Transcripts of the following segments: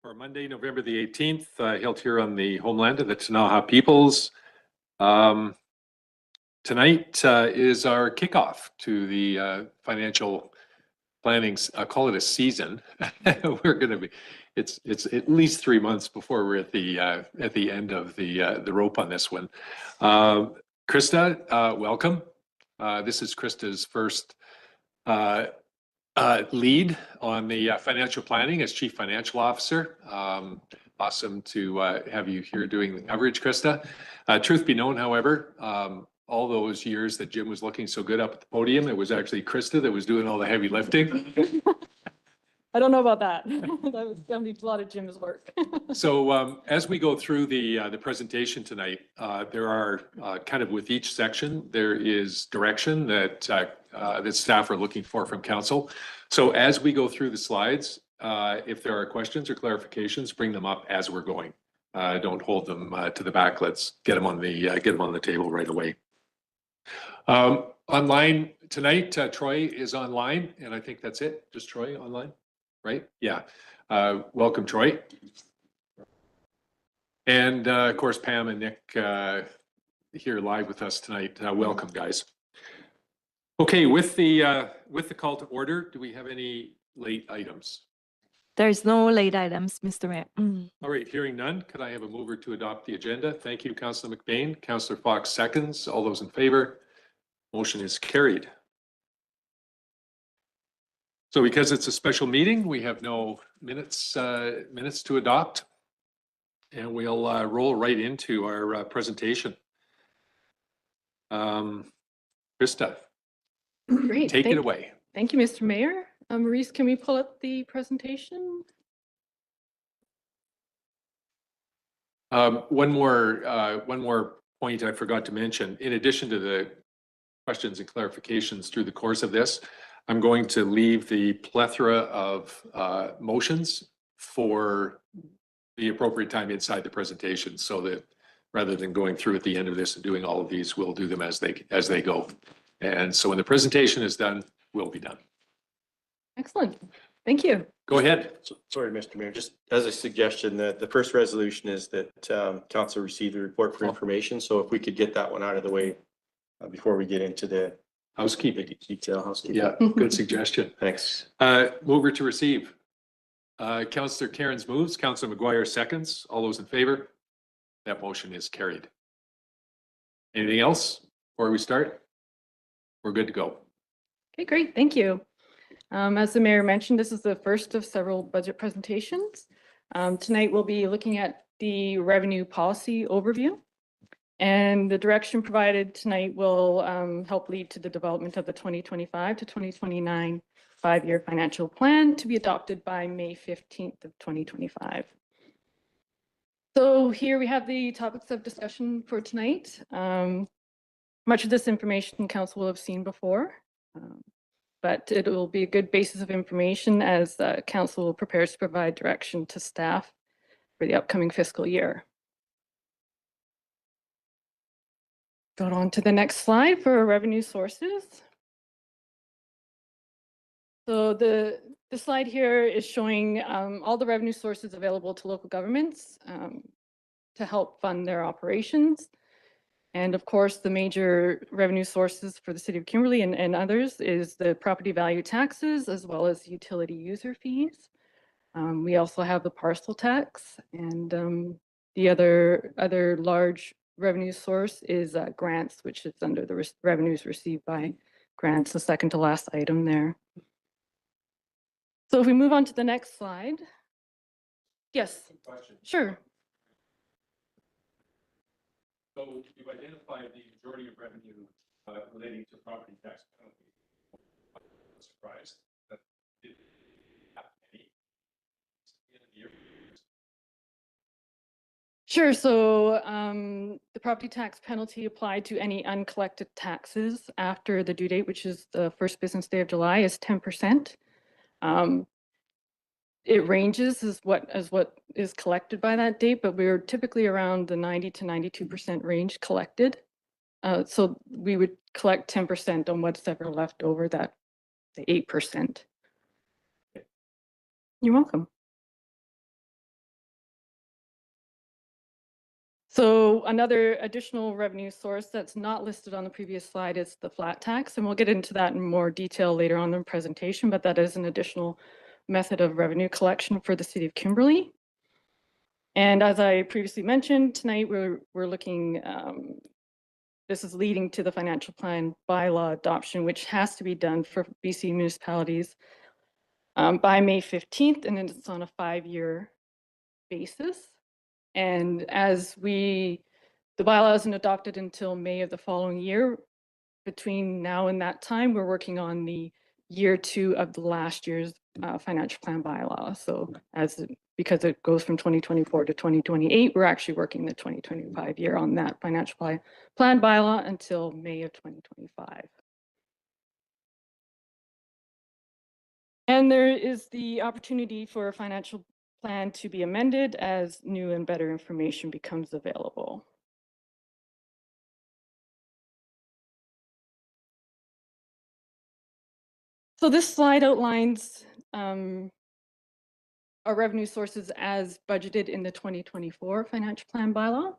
For Monday, November the 18th, held here on the homeland of the Ktunaxa peoples. Tonight is our kickoff to the financial planning. I'll call it a season. We're going to be. It's at least 3 months before we're at the end of the rope on this one. Krista, welcome. This is Krista's first lead on the financial planning as Chief Financial Officer. Awesome to have you here doing the coverage, Krista. Truth be known, however, all those years that Jim was looking so good up at the podium, it was actually Krista that was doing all the heavy lifting. I don't know about that. That was going to be a lot of Jim's work. So as we go through the presentation tonight, there are kind of with each section, there is direction that that staff are looking for from council. So as we go through the slides, if there are questions or clarifications, bring them up as we're going. Don't hold them to the back. Let's get them on the table right away. Online tonight, Troy is online, and I think that's it. Just Troy online, right? Yeah. Welcome, Troy. And of course, Pam and Nick here live with us tonight. Welcome, guys. Okay, with the call to order, do we have any late items? There's no late items, Mr. Mayor. All right, hearing none, could I have a mover to adopt the agenda? Thank you, Councillor McBain. Councillor Fox seconds. All those in favor? Motion is carried. So because it's a special meeting, we have no minutes to adopt. And we'll roll right into our presentation. Krista, Great. take it away. Thank you, Mr. Mayor. Maurice, can we pull up the presentation? One more point I forgot to mention. In addition to the questions and clarifications through the course of this, I'm going to leave the plethora of motions for the appropriate time inside the presentation, so that rather than going through at the end of this and doing all of these, we'll do them as they go. And so when the presentation is done, we'll be done. Excellent. Thank you. Go ahead. Sorry, Mr. Mayor, just as a suggestion, the first resolution is that council received a report for information. So if we could get that one out of the way before we get into the Housekeeping. detail housekeeping. Yeah, good suggestion. Thanks. Mover to receive. Councillor Cairns moves, Councillor McGuire seconds. All those in favor? That motion is carried. Anything else before we start? We're good to go. Okay, great. Thank you. As the mayor mentioned, this is the first of several budget presentations. Tonight we'll be looking at the revenue policy overview, and the direction provided tonight will help lead to the development of the 2025 to 2029 5-year financial plan to be adopted by May 15th of 2025. So here we have the topics of discussion for tonight. Much of this information council will have seen before, but it will be a good basis of information as council prepares to provide direction to staff for the upcoming fiscal year. Go on to the next slide for revenue sources. So the slide here is showing all the revenue sources available to local governments to help fund their operations. And of course, the major revenue sources for the city of Kimberley and others is the property value taxes, as well as utility user fees. We also have the parcel tax, and the other large revenue source is grants, which is under the revenues received by grants, the second to last item there. So if we move on to the next slide. Yes, sure. So you've identified the majority of revenue relating to property tax penalty. I'm surprised that it didn't have any. Sure. So the property tax penalty applied to any uncollected taxes after the due date, which is the first business day of July, is 10%. It ranges as what is collected by that date, but we're typically around the 90 to 92% range collected. So we would collect 10% on what's ever left over, that the 8%. You're welcome. So another additional revenue source that's not listed on the previous slide is the flat tax, and we'll get into that in more detail later on in the presentation, but that is an additional method of revenue collection for the city of Kimberley. And as I previously mentioned, tonight we're looking, this is leading to the financial plan bylaw adoption, which has to be done for BC municipalities by May 15th, and then it's on a 5-year basis. And as the bylaw isn't adopted until May of the following year, between now and that time, we're working on the year 2 of the last year's financial plan bylaw. So because it goes from 2024 to 2028, we're actually working the 2025 year on that financial plan bylaw until May of 2025. And there is the opportunity for a financial plan to be amended as new and better information becomes available. So this slide outlines our revenue sources as budgeted in the 2024 financial plan bylaw.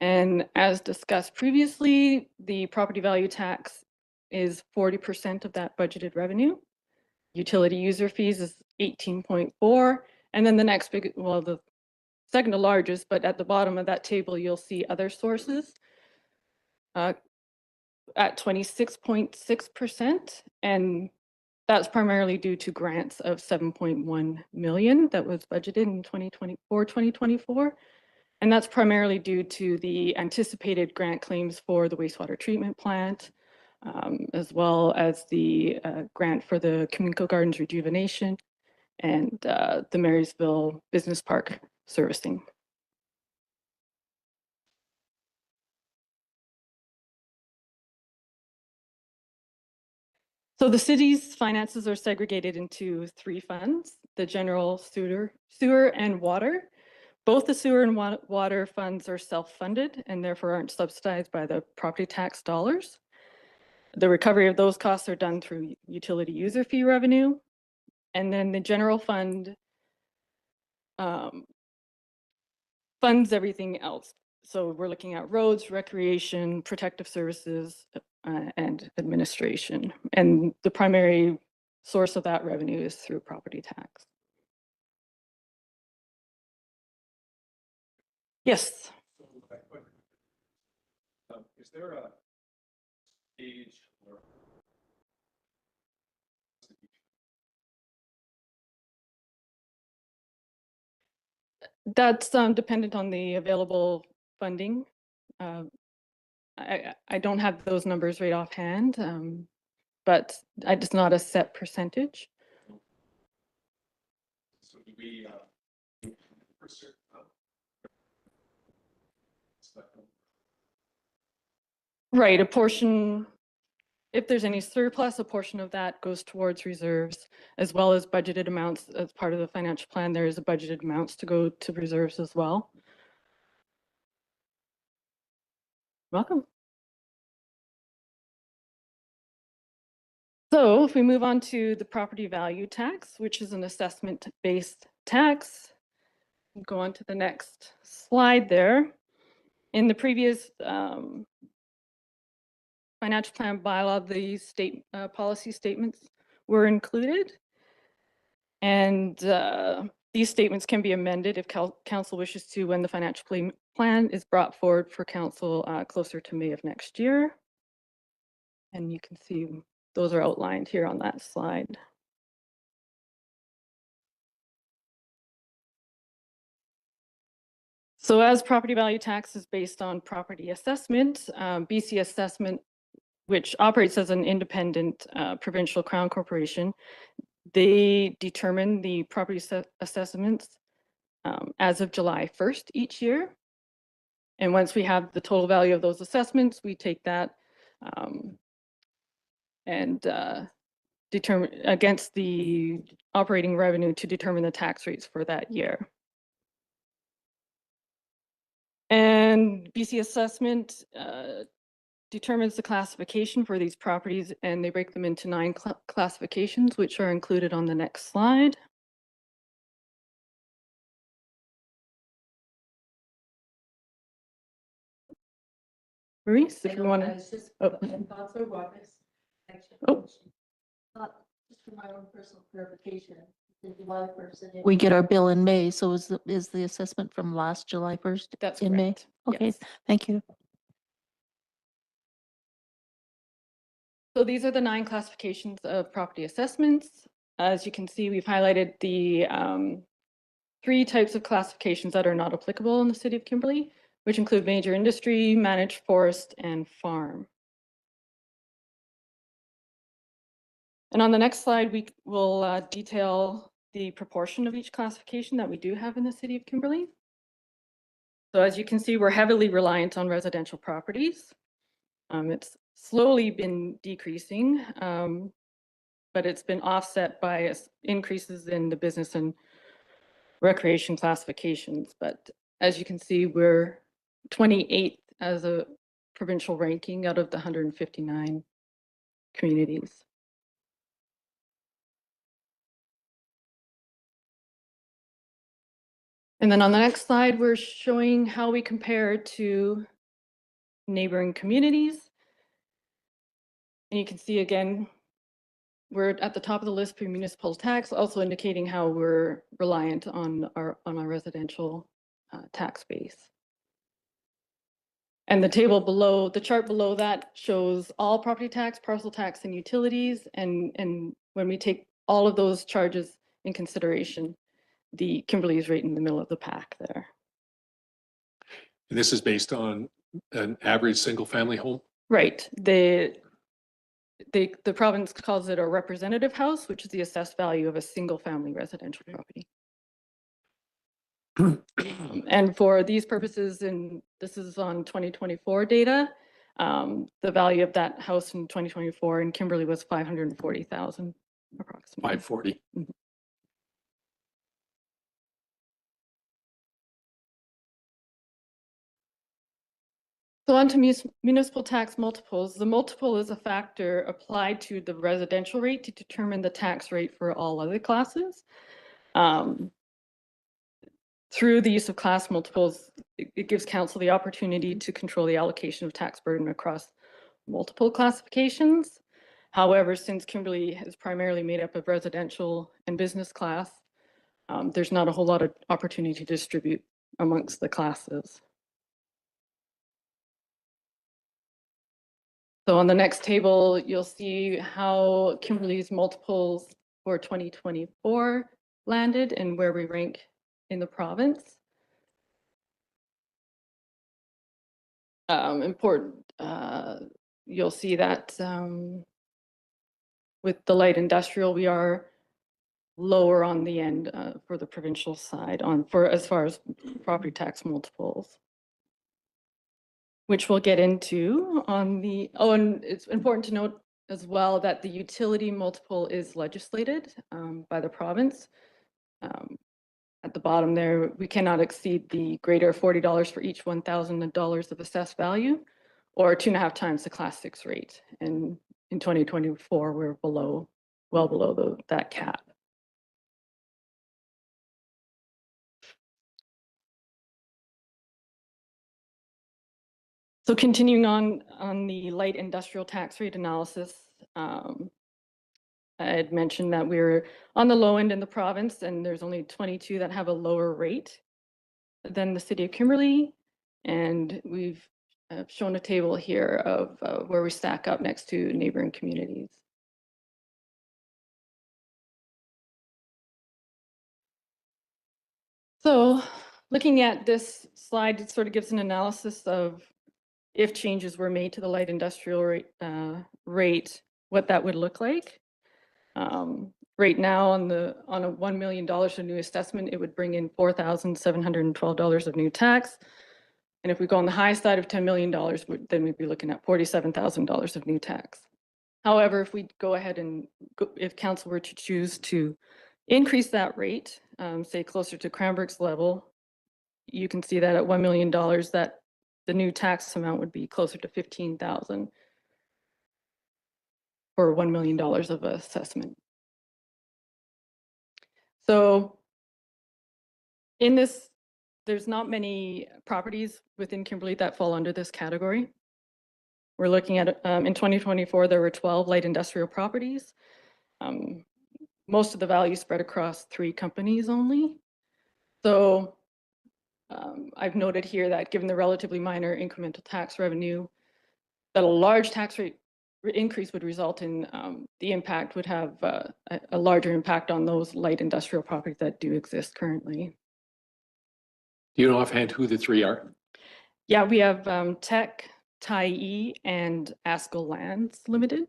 And as discussed previously, the property value tax is 40% of that budgeted revenue. Utility user fees is 18.4. And then the next big, well, the second to largest, but at the bottom of that table, you'll see other sources at 26.6%. And that's primarily due to grants of 7.1 million that was budgeted in 2024. And that's primarily due to the anticipated grant claims for the wastewater treatment plant, as well as the grant for the Communal Gardens rejuvenation and the Marysville Business Park servicing. So the city's finances are segregated into 3 funds: the general sewer and water. Both the sewer and water funds are self-funded and therefore aren't subsidized by the property tax dollars. The recovery of those costs are done through utility user fee revenue. And then the general fund funds everything else. So we're looking at roads, recreation, protective services, and administration. And the primary source of that revenue is through property tax. Yes. Is there a stage or That's dependent on the available funding. I don't have those numbers right offhand, but it's not a set percentage. So do we for certain Right, a portion, if there's any surplus, a portion of that goes towards reserves, as well as budgeted amounts as part of the financial plan. There is a budgeted amounts to go to reserves as well. Welcome. So if we move on to the property value tax, which is an assessment-based tax, we'll go on to the next slide there. In the previous financial plan bylaw, the state policy statements were included. And these statements can be amended if council wishes to when the financial plan is brought forward for council closer to May of next year. And you can see those are outlined here on that slide. So as property value tax is based on property assessment, BC Assessment, which operates as an independent provincial crown corporation, they determine the property assessments as of July 1st each year. And once we have the total value of those assessments, we take that and determine against the operating revenue to determine the tax rates for that year. And BC Assessment determines the classification for these properties, and they break them into 9 classifications, which are included on the next slide. Maurice, if you want to. Oh. Oh. Just for my own personal clarification, the July 1st. We get our bill in May, so is the assessment from last July 1st? That's in May? correct. Okay, Yes. thank you. So these are the 9 classifications of property assessments. As you can see, we've highlighted the 3 types of classifications that are not applicable in the city of Kimberley, which include major industry, managed forest, and farm. And on the next slide, we will detail the proportion of each classification that we do have in the city of Kimberley. So as you can see, we're heavily reliant on residential properties. It's slowly been decreasing, but it's been offset by increases in the business and recreation classifications. But as you can see, we're 28th as a provincial ranking out of the 159 communities. And then on the next slide, we're showing how we compare to neighboring communities. And you can see again, we're at the top of the list for municipal tax, also indicating how we're reliant on our residential tax base. And the table below, the chart below that shows all property tax, parcel tax, and utilities. And when we take all of those charges in consideration, the Kimberley is right in the middle of the pack there. And this is based on an average single-family home? Right. The province calls it a representative house, which is the assessed value of a single-family residential property. And for these purposes, and this is on 2024 data, the value of that house in 2024 in Kimberley was 540,000 approximately. 540. So on to municipal tax multiples. The multiple is a factor applied to the residential rate to determine the tax rate for all other classes. Through the use of class multiples, it gives council the opportunity to control the allocation of tax burden across multiple classifications. However, since Kimberley is primarily made up of residential and business class, there's not a whole lot of opportunity to distribute amongst the classes. So on the next table, you'll see how Kimberley's multiples for 2024 landed and where we rank in the province. You'll see that with the light industrial, we are lower on the end for the provincial side as far as property tax multiples, which we'll get into on the, and it's important to note as well that the utility multiple is legislated by the province. At the bottom there, we cannot exceed the greater $40 for each $1,000 of assessed value, or 2.5 times the class 6 rate. And in 2024, we're well below that cap. So continuing on the light industrial tax rate analysis, I had mentioned that we're on the low end in the province, and there's only 22 that have a lower rate than the city of Kimberley. And we've shown a table here of where we stack up next to neighboring communities. So looking at this slide, it sort of gives an analysis of if changes were made to the light industrial rate, what that would look like. Right now on a $1 million of new assessment, it would bring in $4,712 of new tax. And if we go on the high side of $10 million, then we'd be looking at $47,000 of new tax. However, if we go ahead and if council were to choose to increase that rate, say closer to Cranbrook's level, you can see that at $1 million, that the new tax amount would be closer to $15,000 for $1 million of assessment. So in this, there's not many properties within Kimberley that fall under this category. We're looking at, in 2024, there were 12 light industrial properties. Most of the value spread across 3 companies only. So I've noted here that given the relatively minor incremental tax revenue, that a large tax rate increase would result in the impact would have a larger impact on those light industrial properties that do exist currently. Do you know offhand who the 3 are? Yeah, we have Tech, Tyee, and Askell Lands Limited.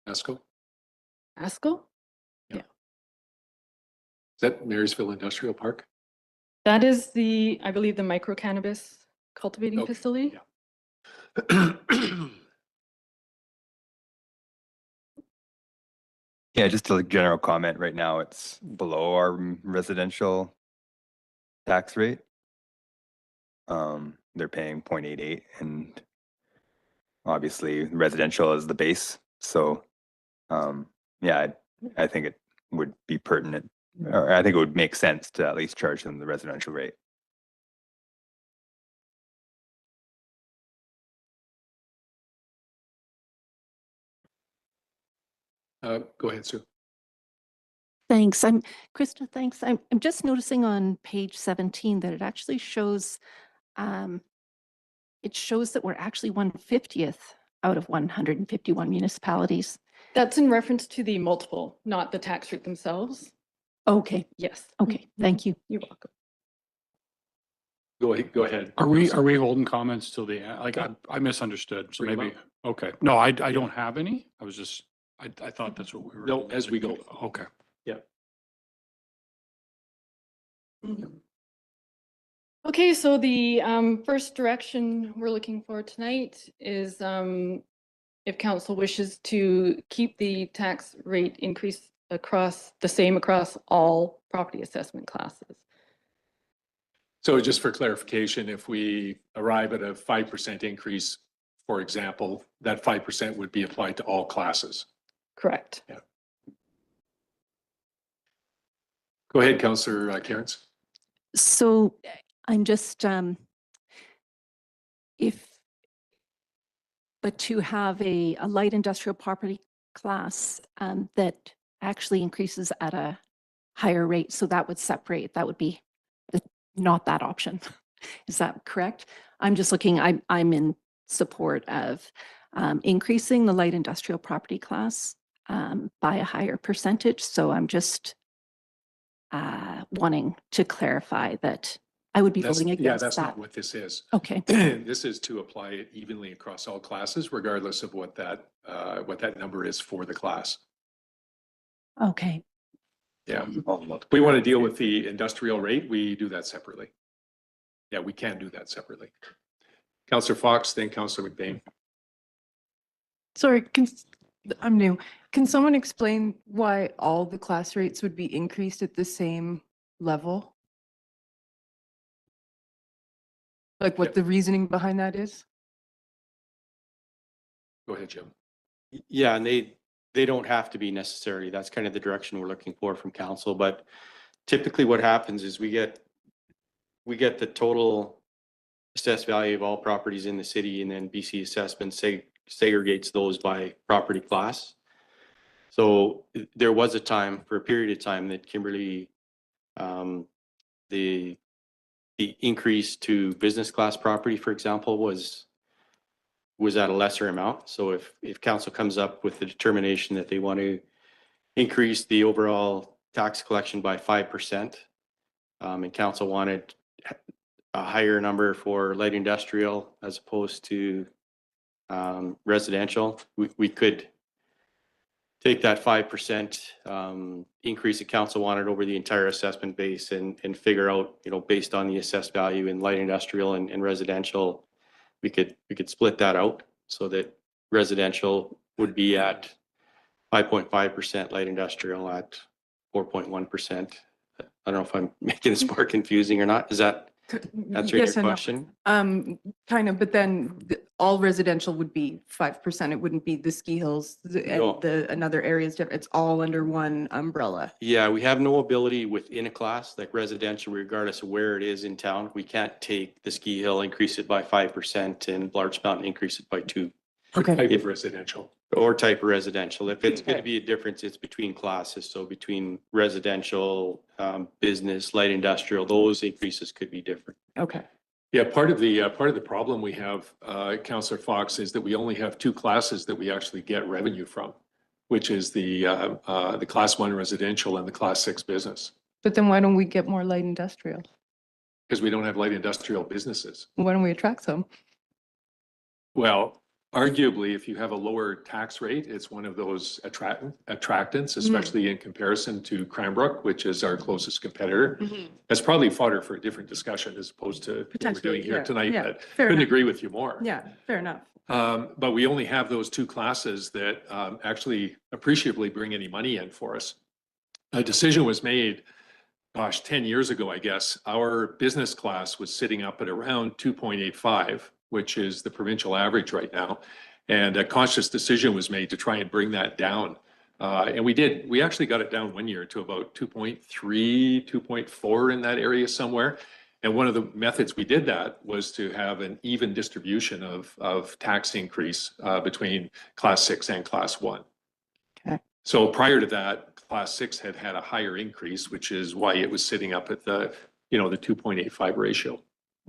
Esco? Askell? Is that Marysville Industrial Park? That is the, I believe, the micro cannabis cultivating Okay, facility. yeah. Yeah, just a general comment. Right now, it's below our residential tax rate. They're paying 0.88, and obviously residential is the base. So, yeah, I think it would be pertinent, or I think it would make sense to at least charge them the residential rate. Go ahead, Sue. Thanks. Krista, thanks. I'm just noticing on page 17 that it actually shows, that we're actually 1/50th out of 151 municipalities. That's in reference to the multiple, not the tax rate themselves. Okay, Yes. okay, thank you. You're welcome. Go ahead. Are we holding comments till the end? Like, I misunderstood, so Bring 'em maybe, okay. No, I don't have any. I was just, I thought that's what we were. No, as we go. Okay. Okay, so the first direction we're looking for tonight is if council wishes to keep the tax rate increase across all property assessment classes. So just for clarification, if we arrive at a 5% increase, for example, that 5% would be applied to all classes. Correct. Go ahead, Councillor Cairns. So I'm just, but to have a light industrial property class that actually increases at a higher rate, so that would separate, that would be not that option. Is that correct? I'm just looking, I'm in support of increasing the light industrial property class by a higher percentage. So I'm just wanting to clarify that I would be voting Yeah, against that's that. not what this is. Okay, This is to apply it evenly across all classes, regardless of what that number is for the class. okay. Yeah. We want to deal with the industrial rate, we do that separately. Yeah, we can do that separately. Councillor Fox, then Councillor McBain. Sorry, I'm new. Can someone explain why all the class rates would be increased at the same level? Like what Yep. the reasoning behind that is? Go ahead, Jim. Yeah, and they don't have to be necessary. That's kind of the direction we're looking for from council. But typically what happens is we get the total assessed value of all properties in the city, and then BC Assessment segregates those by property class. So there was a time, for a period of time, that Kimberly, the increase to business class property, for example, was at a lesser amount. So if council comes up with the determination that they want to increase the overall tax collection by 5%, and council wanted a higher number for light industrial as opposed to residential, we could take that 5% increase that council wanted over the entire assessment base and figure out, based on the assessed value in light industrial and residential, we could split that out so that residential would be at 5.5%, light industrial at 4.1%. I don't know if I'm making this more confusing or not. Is that answering Yes your and no. question? Kind of, but then all residential would be 5%. It wouldn't be the ski hills No. and another areas. It's all under one umbrella. Yeah, we have no ability within a class like residential, regardless of where it is in town. We can't take the ski hill, increase it by 5%, and Larch Mountain increase it by 2%. Okay. Type of residential. Or type of residential. If it's going to Okay. be a difference, it's between classes. So between residential, business, light industrial, those increases could be different. Okay. Yeah, part of the problem we have, Councillor Fox, is that we only have two classes that we actually get revenue from, which is the Class 1 residential and the Class 6 business, But then why don't we get more light industrial? because we don't have light industrial businesses. Why don't we attract some? Well, arguably, if you have a lower tax rate, it's one of those attractants, especially in comparison to Cranbrook, which is our closest competitor. That's probably fodder for a different discussion as opposed to what we're Potentially, doing here yeah, tonight, yeah, but fair couldn't enough. agree with you more. Yeah, fair enough. But we only have those two classes that actually appreciably bring any money in for us. A decision was made, gosh, 10 years ago, I guess. Our business class was sitting up at around 2.85, which is the provincial average right now. And a conscious decision was made to try and bring that down. And we did. We actually got it down one year to about 2.3, 2.4 in that area somewhere. And one of the methods we did that was to have an even distribution of tax increase between Class 6 and Class 1. Okay. So prior to that, Class 6 had had a higher increase, which is why it was sitting up at the 2.85 ratio.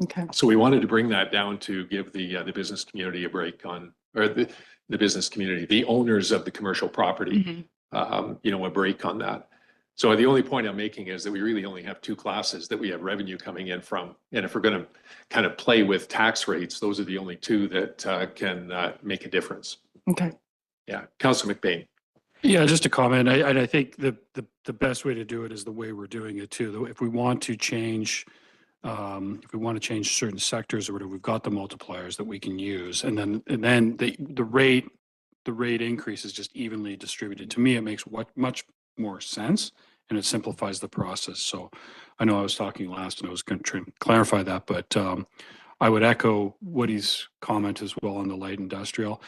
Okay. So we wanted to bring that down to give the business community a break on, or the business community, the owners of the commercial property, a break on that. So the only point I'm making is that we really only have two classes that we have revenue coming in from. And if we're going to kind of play with tax rates, those are the only two that can make a difference. Okay. Yeah. Councillor McBain. Yeah, just a comment. I think the best way to do it is the way we're doing it too. If we want to change, certain sectors or whatever, we've got the multipliers that we can use. And then the rate increase is just evenly distributed. To me, it makes much more sense and it simplifies the process. So I know I was talking last and I was going to try and clarify that, but I would echo Woody's comment as well on the light industrial.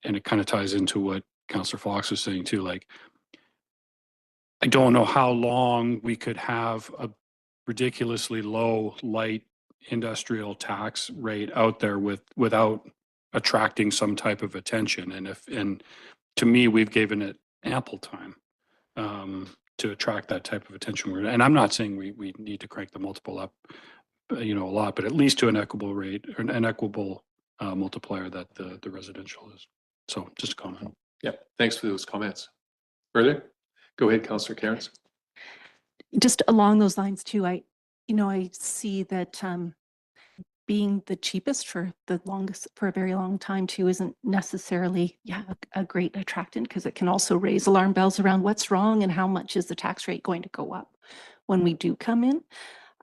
And it kind of ties into what Councillor Fox was saying too. Like, I don't know how long we could have a ridiculously low light industrial tax rate out there without attracting some type of attention. And to me, we've given it ample time to attract that type of attention. And I'm not saying we need to crank the multiple up, a lot, but at least to an equitable rate or an equitable multiplier that the residential is. So just a comment. Yeah. Thanks for those comments. Further? Go ahead, Councillor Cairns. Just along those lines too, I see that being the cheapest for a very long time too isn't necessarily a great attractant, because it can also raise alarm bells around what's wrong and how much is the tax rate going to go up when we do come in.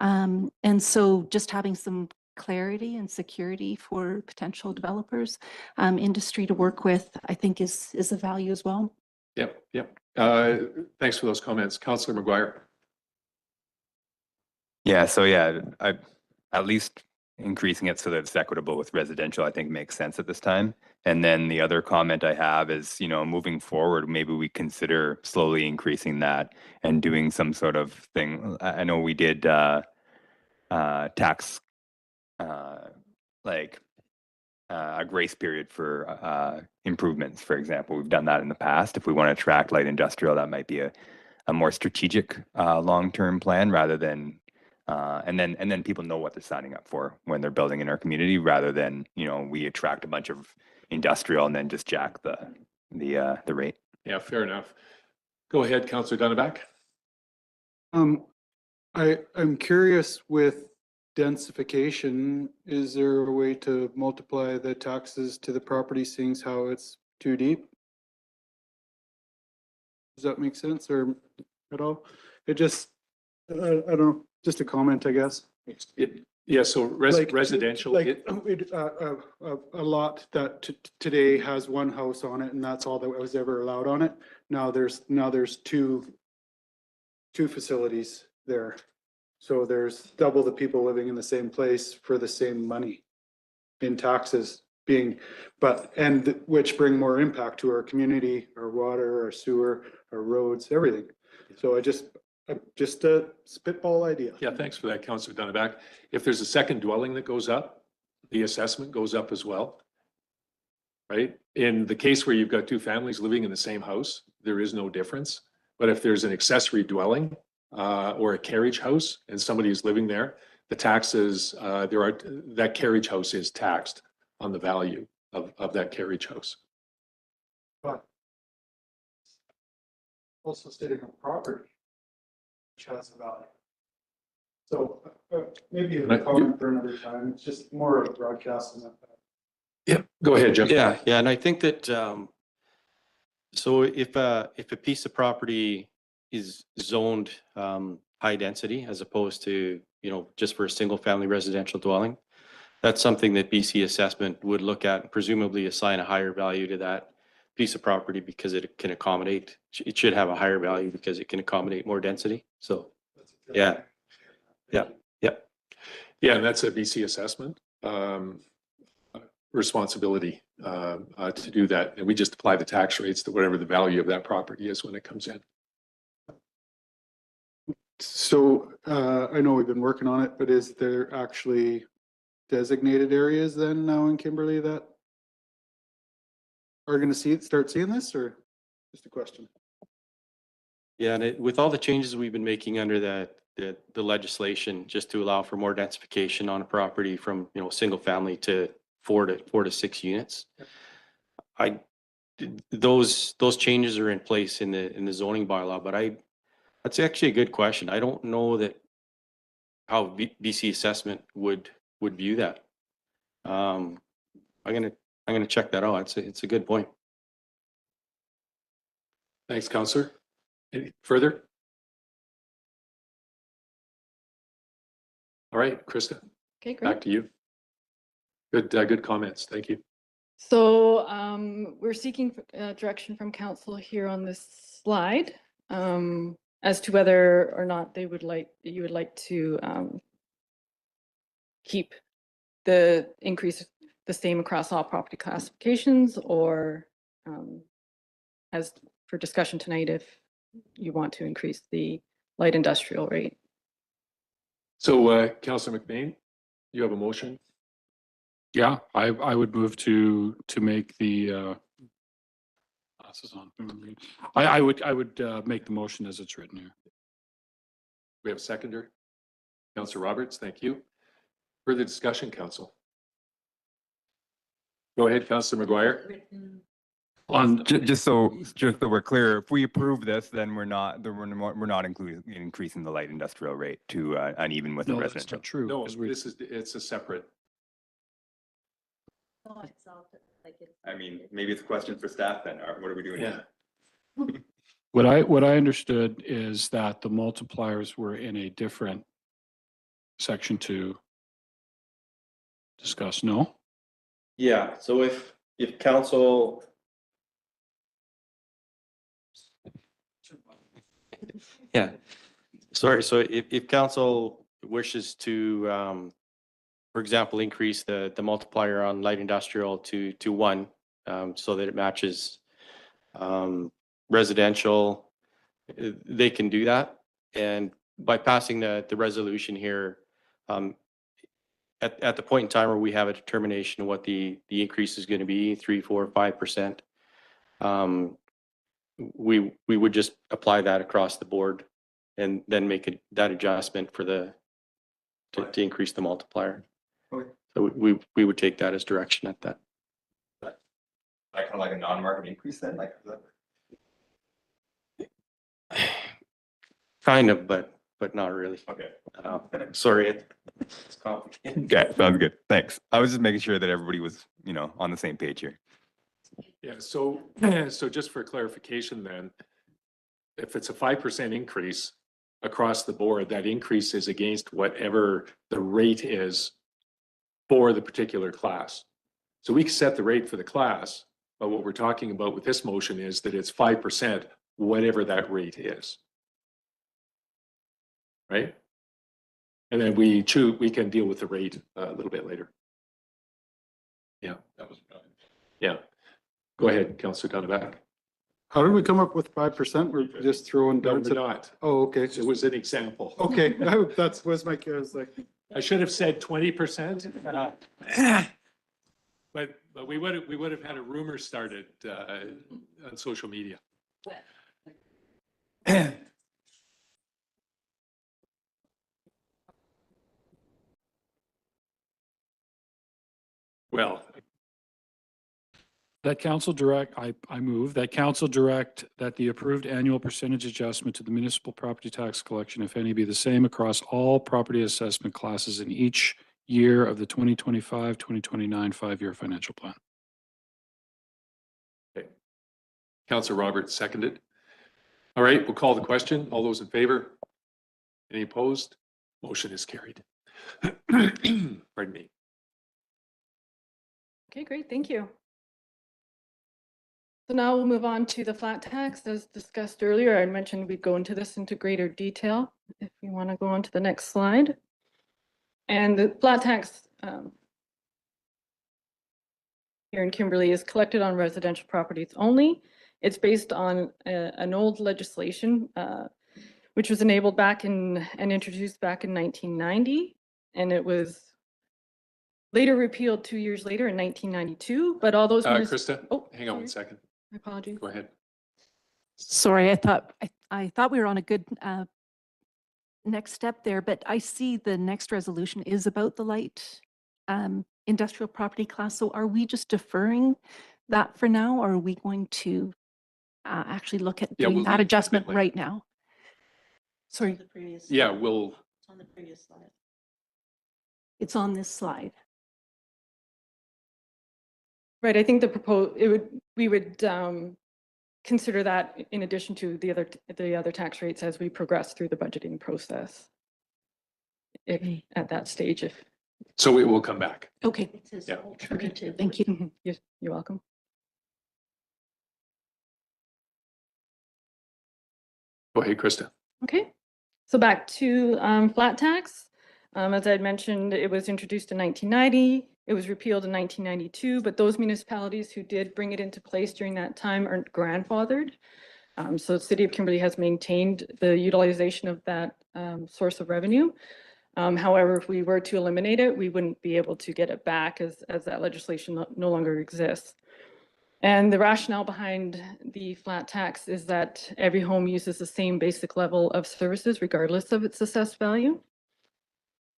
And so just having some clarity and security for potential developers, industry to work with, I think is a value as well. Yep. Thanks for those comments. Councillor McGuire. Yeah, so at least increasing it so that it's equitable with residential, I think makes sense at this time. And then the other comment I have is, moving forward, maybe we consider slowly increasing that and doing some sort of thing. I know we did tax a grace period for improvements, for example. We've done that in the past. If we want to attract light industrial, that might be a more strategic long-term plan rather than and then people know what they're signing up for when they're building in our community, rather than we attract a bunch of industrial and then just jack the rate. Yeah, fair enough. Go ahead, Councillor Dunneback. I'm curious with densification, is there a way to multiply the taxes to the property, seeing as how it's too deep? Does that make sense or at all? It just, I don't know, just a comment, I guess. Yeah, so residential. A lot that today has one house on it and that's all that was ever allowed on it. Now there's two facilities there. So there's double the people living in the same place for the same money in taxes which bring more impact to our community, our water, our sewer, our roads, everything. So just a spitball idea. Yeah, thanks for that, Councillor Dunneback. If there's a second dwelling that goes up, the assessment goes up as well. right? In the case where you've got two families living in the same house, there is no difference. But if there's an accessory dwelling or a carriage house and somebody is living there, the taxes, that carriage house is taxed on the value of that carriage house. But also sitting on property, which has a value. So maybe a comment for another time. It's just more of a broadcast than that. Yeah, go ahead, Jeff. Yeah, yeah, and I think that, so if a piece of property is zoned, high density as opposed to, you know, just for a single family residential dwelling, that's something that BC assessment would look at and presumably assign a higher value to that piece of property because it can accommodate, it should have a higher value because it can accommodate more density. So, yeah, yeah, yeah. Yeah, and that's a BC assessment responsibility to do that. And we just apply the tax rates to whatever the value of that property is when it comes in. So I know we've been working on it, but is there actually designated areas then now in Kimberley that are going to start seeing this, or just a question? Yeah, and with all the changes we've been making under the legislation, just to allow for more densification on a property from, you know, single family to four to six units. Those changes are in place in the zoning bylaw, but that's actually a good question. I don't know that how BC assessment would view that. I'm gonna check that out. It's a good point. Thanks, Councillor. Any further? All right, Krista, Okay, great. back to you. Good comments. Thank you. So we're seeking direction from council here on this slide as to whether or not you would like to keep the increase the same across all property classifications, or as for discussion tonight, if you want to increase the light industrial rate. So Councillor McBain, you have a motion? Yeah, I would move to make the glasses on. I would make the motion as it's written here. We have a seconder. Councillor Roberts, thank you. Further discussion, council? Go ahead, Councillor McGuire. On Just so we're clear, if we approve this, then we're not increasing the light industrial rate to uneven with the no, that's residential. not true. No, 'cause we- it's a separate. I mean, maybe it's a question for staff then, or what are we doing Yeah. here? What I understood is that the multipliers were in a different section to discuss. No? Yeah, so if council. Yeah, sorry, so if council wishes to, for example, increase the multiplier on light industrial to 1, so that it matches residential, they can do that. And by passing the resolution here, at the point in time where we have a determination of what the increase is going to be, 3, 4, 5%, we would just apply that across the board and then make that adjustment for to increase the multiplier. Okay. So we would take that as direction at that. Like kind of like a non-market increase then, like Kind of, but not really. okay. Sorry, it's complicated. Okay, sounds good. Thanks. I was just making sure that everybody was, on the same page here. Yeah, so just for clarification then, if it's a 5% increase across the board, that increase is against whatever the rate is for the particular class. So we can set the rate for the class, but what we're talking about with this motion is that it's 5%, whatever that rate is. Right? And then we can deal with the rate a little bit later. Yeah, that was, yeah. Go ahead, Councillor Donovan. How did we come up with 5%? We're just throwing No, down we're to. not. Oh, okay. It was an example. Okay, that's was my, I was like, I should have said 20%. But we would have had a rumor started on social media. Well, That council direct, I move that council direct that the approved annual percentage adjustment to the municipal property tax collection, if any, be the same across all property assessment classes in each year of the 2025, 2029 5-year financial plan. Councillor Roberts seconded. All right, we'll call the question. All those in favor? Any opposed? Motion is carried. Pardon me. Okay, great, thank you. So now we'll move on to the flat tax. As discussed earlier, I mentioned we'd go into this into greater detail. If you want to go on to the next slide. And the flat tax here in Kimberley is collected on residential properties only. It's based on an old legislation, which was enabled back in and introduced back in 1990. And it was later repealed 2 years later in 1992, but all those. Krista, Oh, hang on one sorry. second. My apologies. Go ahead. Sorry, I thought we were on a good next step there, but I see the next resolution is about the light industrial property class. So are we just deferring that for now, or are we going to actually look at Yeah, doing we'll that leave it adjustment like- right now? Sorry, The previous. Yeah, slide. we'll, It's on the previous slide. it's on this slide. Right, I think we would consider that in addition to the other tax rates as we progress through the budgeting process. If at that stage, if. so it will come back. Okay, It says Yeah. alternative. thank you. You're welcome. Go ahead, Krista. Okay, so back to flat tax. As I had mentioned, it was introduced in 1990. It was repealed in 1992, but those municipalities who did bring it into place during that time are grandfathered. So the city of Kimberley has maintained the utilization of that source of revenue. However, if we were to eliminate it, we wouldn't be able to get it back as that legislation no longer exists. And the rationale behind the flat tax is that every home uses the same basic level of services regardless of its assessed value.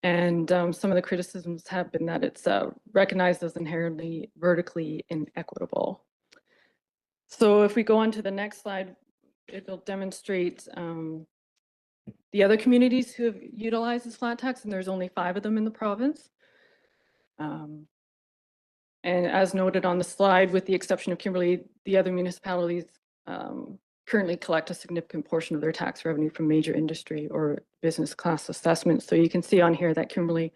And some of the criticisms have been that it's recognized as inherently vertically inequitable. So if we go on to the next slide, it'll demonstrate the other communities who have utilized this flat tax, and there's only 5 of them in the province. And as noted on the slide, with the exception of Kimberley, the other municipalities currently collect a significant portion of their tax revenue from major industry or business class assessments. So you can see on here that Kimberley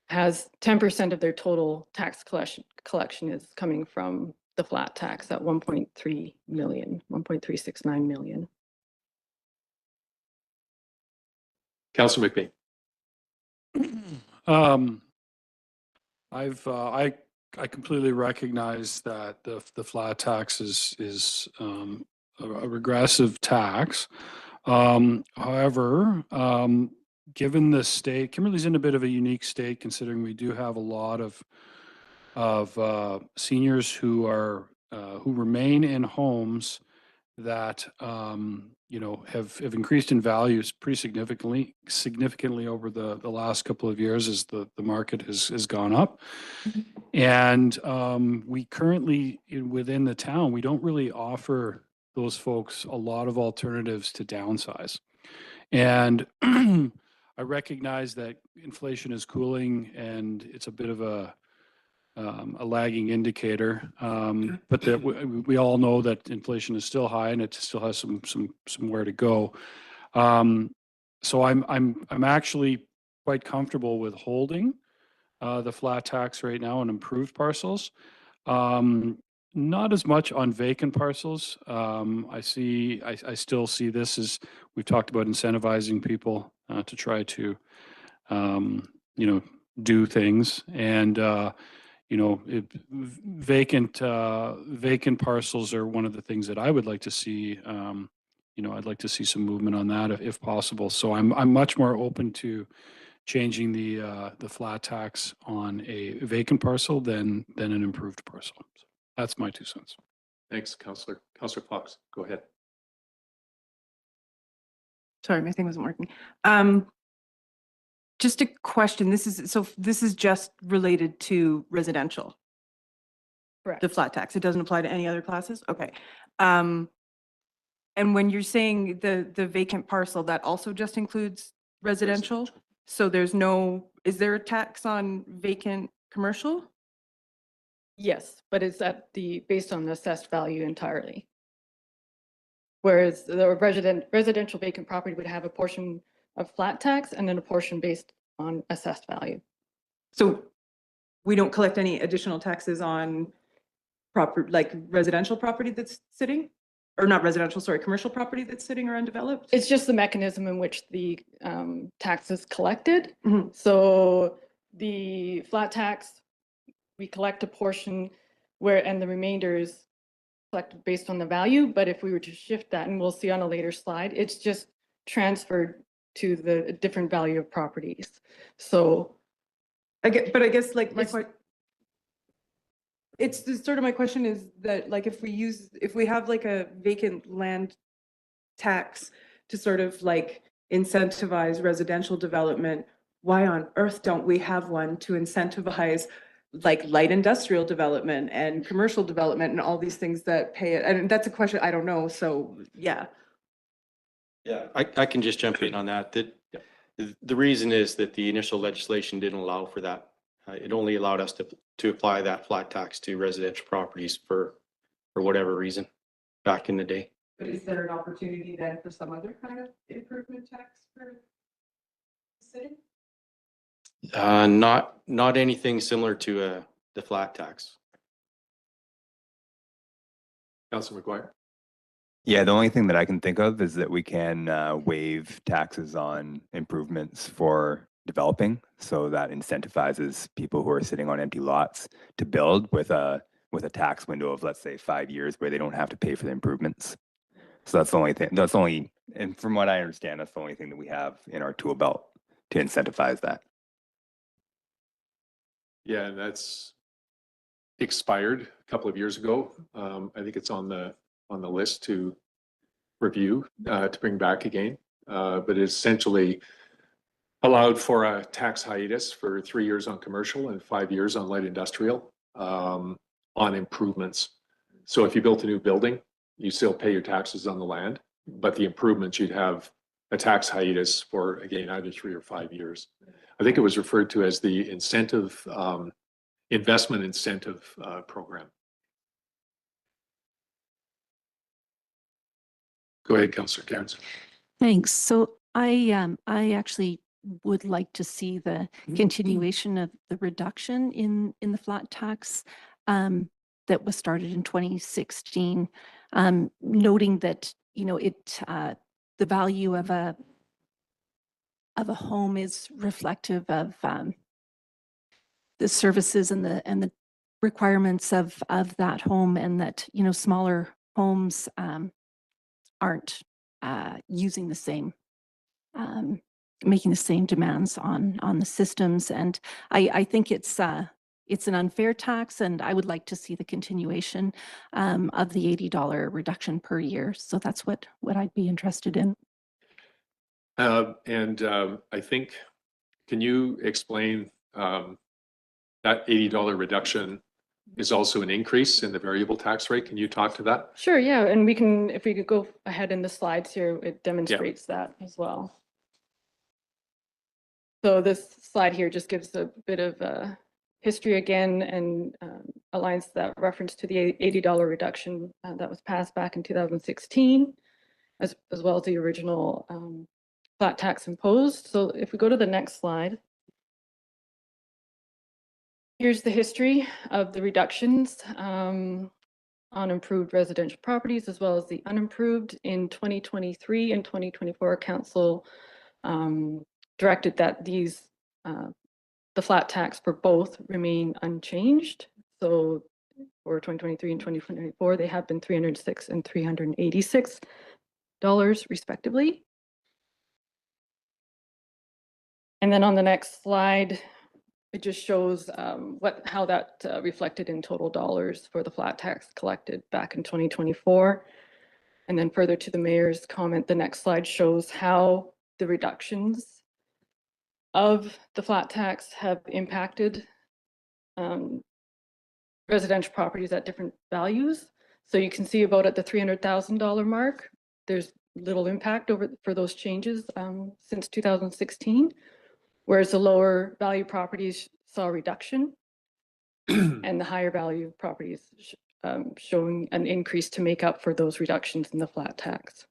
has 10% of their total tax collection is coming from the flat tax at 1.3 million, 1.369 million. Councillor McBain. I completely recognize that the flat tax is a regressive tax. However, given the state, Kimberley's in a bit of a unique state considering we do have a lot of seniors who are who remain in homes that have increased in values pretty significantly over the last couple of years as the market has gone up. And we currently within the town, we don't really offer those folks a lot of alternatives to downsize. And I recognize that inflation is cooling and it's a bit of a lagging indicator, but that we all know that inflation is still high and it still has somewhere to go. So I'm actually quite comfortable with holding the flat tax right now on improved parcels. Not as much on vacant parcels. I still see this as we've talked about incentivizing people to try to do things and. Vacant parcels are one of the things that I would like to see. I'd like to see some movement on that if possible. So I'm much more open to changing the flat tax on a vacant parcel than an improved parcel. So that's my 2 cents. Thanks, Councillor. Councillor Fox, go ahead. Sorry, my thing wasn't working. Just a question. This is just related to residential, Correct. the flat tax. It doesn't apply to any other classes? Okay. And when you're saying the vacant parcel, that also just includes residential? So is there a tax on vacant commercial? Yes, but it's based on the assessed value entirely. Whereas the residential vacant property would have a portion of flat tax and then a portion based on assessed value. So we don't collect any additional taxes on like residential property that's sitting? Or not residential, sorry, commercial property that's sitting or undeveloped? It's just the mechanism in which the tax is collected. Mhm. So the flat tax, we collect a portion and the remainder is collected based on the value. But if we were to shift that, and we'll see on a later slide, it's just transferred to the different value of properties. So I guess like It's- sort of my question is that like if we have like a vacant land tax to sort of like incentivize residential development, why on earth don't we have one to incentivize like light industrial development and commercial development and all these things that pay it? And that's a question I don't know. So yeah. Yeah, I can just jump in on that. The reason is that the initial legislation didn't allow for that. It only allowed us to apply that flat tax to residential properties for whatever reason back in the day. But is there an opportunity then for some other kind of improvement tax for the city? Not anything similar to the flat tax. Councillor McGuire. Yeah, the only thing that I can think of is that we can waive taxes on improvements for developing. So that incentivizes people who are sitting on empty lots to build with a tax window of, let's say, 5 years where they don't have to pay for the improvements. So that's the only thing, and from what I understand, that's the only thing that we have in our tool belt to incentivize that. Yeah, and that's expired a couple of years ago. I think it's on the list to review, to bring back again. But it essentially allowed for a tax hiatus for 3 years on commercial and 5 years on light industrial on improvements. So if you built a new building, you still pay your taxes on the land, but the improvements, you'd have a tax hiatus for, again, either 3 or 5 years. I think it was referred to as the investment incentive program. Go ahead, Councillor Cairns. Thanks. So I actually would like to see the continuation of the reduction in the flat tax that was started in 2016, noting that, the value of a home is reflective of the services and the requirements of that home, and that, smaller homes aren't using the same, making the same demands on the systems. And I think it's an unfair tax, and I would like to see the continuation of the $80 reduction per year. So that's what I'd be interested in. I think, can you explain that $80 reduction is also an increase in the variable tax rate? Can you talk to that? Sure, yeah, and if we could go ahead in the slides here, it demonstrates that as well. So this slide here just gives a bit of history again, and aligns that reference to the $80 reduction that was passed back in 2016, as well as the original flat tax imposed. So if we go to the next slide, here's the history of the reductions on improved residential properties as well as the unimproved. In 2023 and 2024, Council directed that the flat tax for both remain unchanged. So for 2023 and 2024, they have been $306 and $386 respectively. And then on the next slide, it just shows how that reflected in total dollars for the flat tax collected back in 2024. And then further to the mayor's comment, the next slide shows how the reductions of the flat tax have impacted residential properties at different values. So you can see about at the $300,000 mark, there's little impact for those changes since 2016, whereas the lower value properties saw a reduction and the higher value properties showing an increase to make up for those reductions in the flat tax.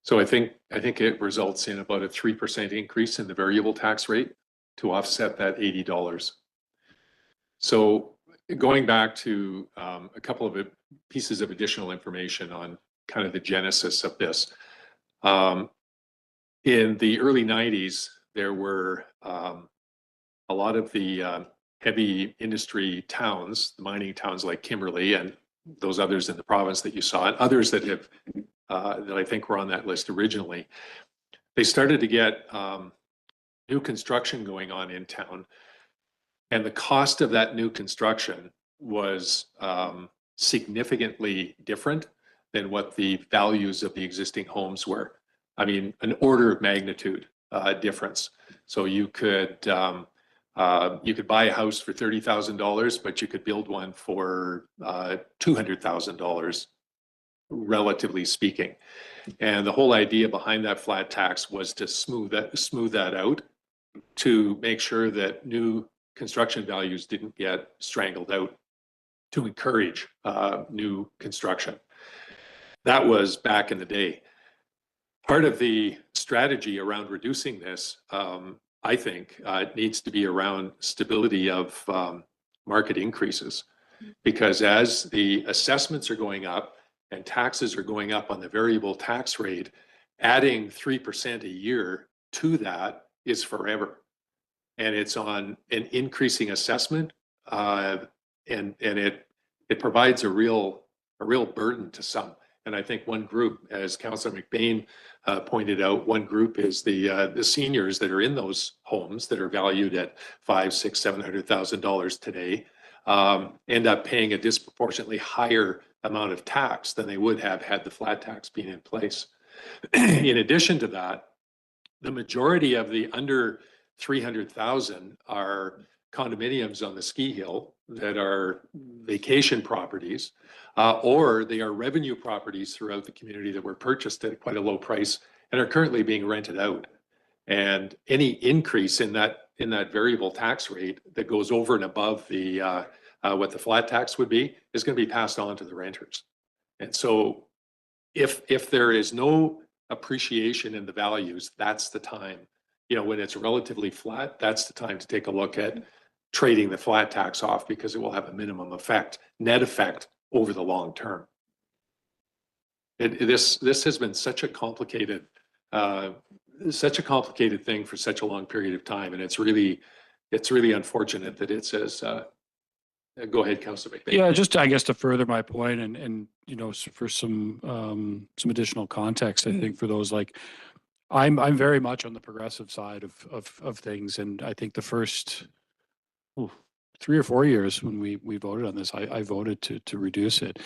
So I think it results in about a 3% increase in the variable tax rate to offset that $80. So going back to a couple of pieces of additional information on kind of the genesis of this. In the early 90s, there were a lot of the heavy industry towns, the mining towns like Kimberley and those others in the province that you saw, and others that have that I think were on that list originally. They started to get new construction going on in town, and the cost of that new construction was significantly different than what the values of the existing homes were. I mean, an order of magnitude difference. So you could buy a house for $30,000, but you could build one for $200,000, relatively speaking. And the whole idea behind that flat tax was to smooth that out, to make sure that new construction values didn't get strangled out, to encourage new construction. That was back in the day. Part of the strategy around reducing this, I think, needs to be around stability of market increases, because as the assessments are going up and taxes are going up on the variable tax rate, adding 3% a year to that is forever. And it's on an increasing assessment, and it provides a real burden to some. And I think one group, as Councillor McBain pointed out, one group is the seniors that are in those homes that are valued at $500,000, $600,000, $700,000 today, end up paying a disproportionately higher amount of tax than they would have had the flat tax been in place. In addition to that, the majority of the under 300,000 are condominiums on the ski hill that are vacation properties, or they are revenue properties throughout the community that were purchased at quite a low price and are currently being rented out. And any increase in that variable tax rate that goes over and above the what the flat tax would be is going to be passed on to the renters. And so if there is no appreciation in the values, that's the time, when it's relatively flat, that's the time to take a look at trading the flat tax off, because it will have a minimum effect, net effect over the long term. This has been such a complicated thing for such a long period of time, and it's really unfortunate that it's as. Go ahead, Councillor McBain. Yeah, just I guess to further my point, and for some additional context, I think for those like. I'm very much on the progressive side of things, and I think the first 3 or 4 years when we voted on this, I voted to reduce it.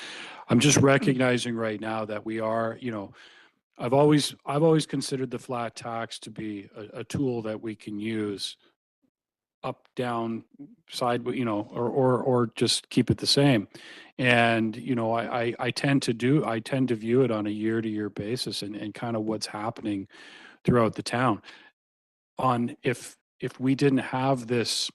I'm just recognizing right now that we are, I've always considered the flat tax to be a tool that we can use up, down, side, or just keep it the same. And I tend to view it on a year-to-year basis and kind of what's happening throughout the town. If we didn't have this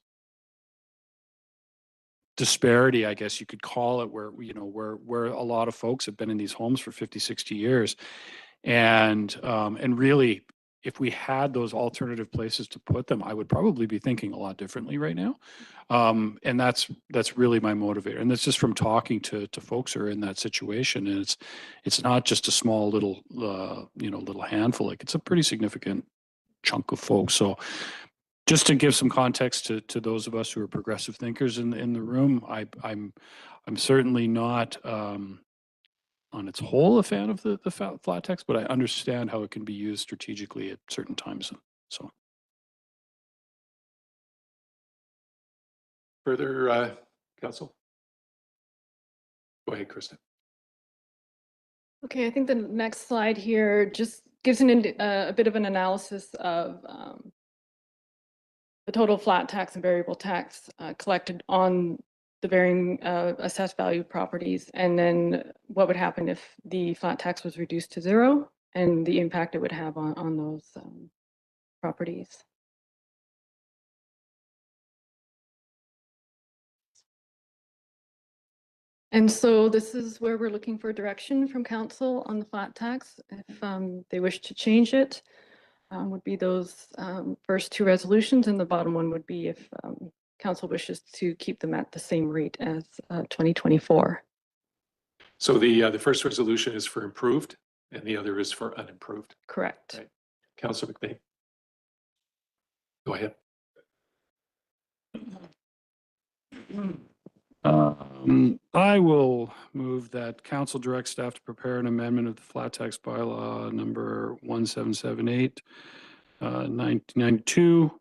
disparity, I guess you could call it, where a lot of folks have been in these homes for 50, 60 years, and really, if we had those alternative places to put them, I would probably be thinking a lot differently right now. And that's really my motivator. And that's just from talking to folks who are in that situation. And it's not just a small little handful. Like, it's a pretty significant chunk of folks. So just to give some context to those of us who are progressive thinkers in the room, I'm certainly not on its whole a fan of the flat tax, but I understand how it can be used strategically at certain times So. Further, council? Go ahead, Kristen. Okay, I think the next slide here just gives a bit of an analysis of the total flat tax and variable tax collected on the varying assessed value properties, and then what would happen if the flat tax was reduced to zero and the impact it would have on those properties. And so this is where we're looking for direction from council on the flat tax. If they wish to change it, would be those first two resolutions, and the bottom one would be if council wishes to keep them at the same rate as 2024. So the first resolution is for improved and the other is for unimproved. Correct. Right. Councillor McBain. Go ahead. I will move that council direct staff to prepare an amendment of the flat tax bylaw number 1778, 1992,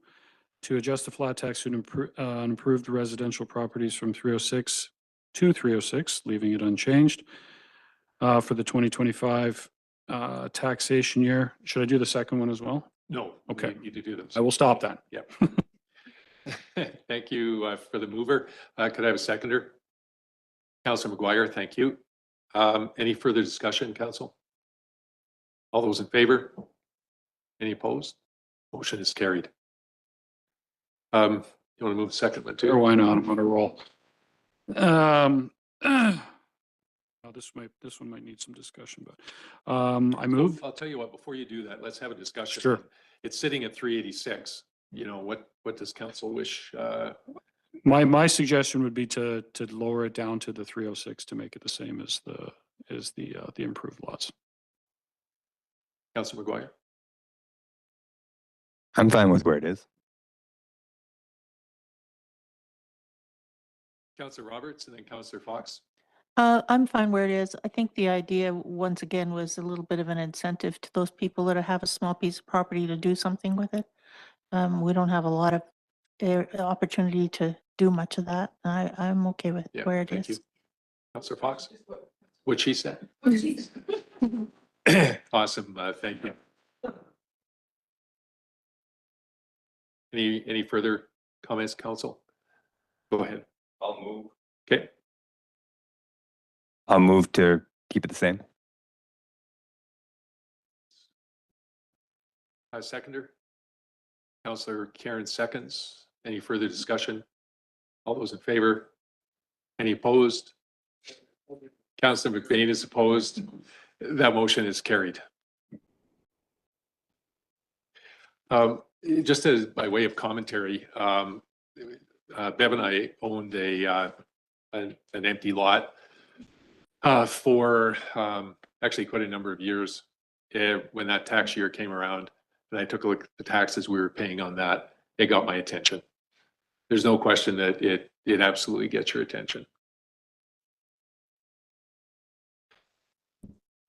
to adjust the flat tax to improved residential properties from 306 to 306, leaving it unchanged for the 2025 taxation year. Should I do the second one as well? No. Okay. You need to do them. I will stop then. Yep. Thank you for the mover. Could I have a seconder? Councillor McGuire, thank you. Any further discussion, council? All those in favor? Any opposed? Motion is carried. You want to move the second one Or too? why not? I'm on a roll. This one might need some discussion, but I move. I'll tell you what, before you do that, let's have a discussion. Sure. It's sitting at 386. You know, what does council wish? My suggestion would be to lower it down to the 306 to make it the same as the improved lots. Councillor McGuire? I'm fine with where it is. Councillor Roberts and then Councillor Fox. I'm fine where it is. I think the idea, once again, was a little bit of an incentive to those people that have a small piece of property to do something with it. We don't have a lot of opportunity to do much of that. I'm okay with Yeah, where it thank you. is. Councillor Fox? What she said? Awesome, thank you. Any further comments, council? Go ahead. I'll move. Okay, I'll move to keep it the same. seconder. Councillor Karen seconds. Any further discussion? All those in favor? Any opposed? Councillor McBain is opposed. That motion is carried. Just as by way of commentary, Bev and I owned an empty lot for actually quite a number of years. When that tax year came around, and I took a look at the taxes we were paying on that, it got my attention. There's no question that it absolutely gets your attention.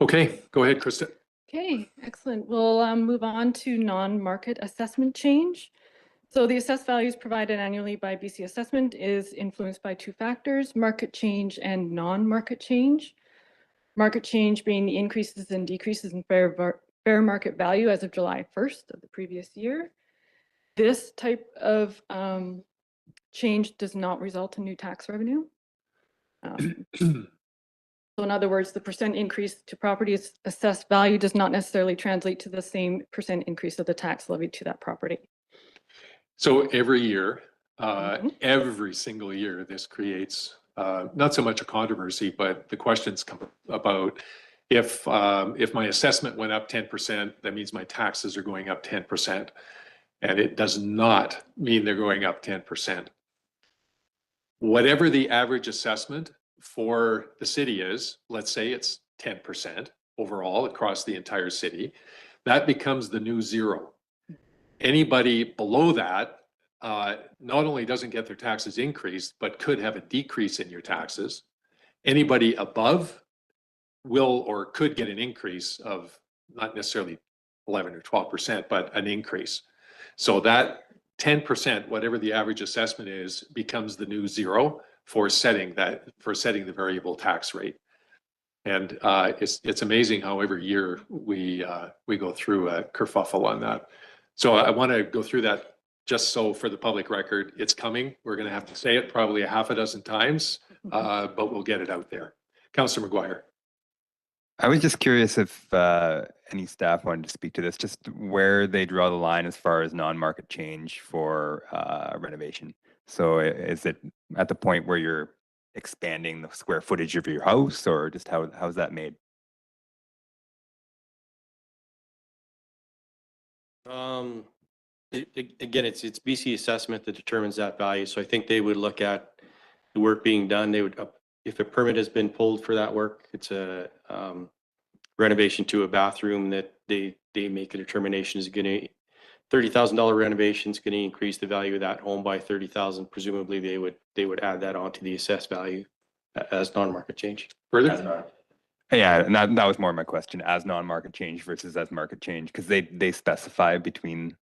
Okay, go ahead, Krista. Okay, excellent. We'll move on to non-market assessment change. So the assessed values provided annually by BC Assessment is influenced by two factors: market change and non-market change. Market change being the increases and decreases in fair market value as of July 1st of the previous year. This type of change does not result in new tax revenue. So in other words, the percent increase to property's assessed value does not necessarily translate to the same percent increase of the tax levied to that property. So every year, every single year, this creates not so much a controversy, but the questions come about if my assessment went up 10%, that means my taxes are going up 10%. And it does not mean they're going up 10%. Whatever the average assessment for the city is, let's say it's 10% overall across the entire city, that becomes the new zero. Anybody below that not only doesn't get their taxes increased, but could have a decrease in your taxes. Anybody above will or could get an increase of not necessarily 11 or 12%, but an increase. So that 10%, whatever the average assessment is, becomes the new zero for setting the variable tax rate. And it's amazing how every year we go through a kerfuffle on that. So I want to go through that just so for the public record, it's coming. We're going to have to say it probably a half a dozen times, but we'll get it out there. Councillor McGuire. I was just curious if any staff wanted to speak to this, just where they draw the line as far as non-market change for renovation. So is it at the point where you're expanding the square footage of your house, or just how's that made? Again, it's BC assessment that determines that value. So I think they would look at the work being done. They would, if a permit has been pulled for that work, it's a renovation to a bathroom that they make a determination is going to $30,000 renovation is going to increase the value of that home by 30,000. Presumably, they would add that onto the assessed value as non-market change. Further? Yeah, and that was more my question, as non-market change versus as market change, because they specify between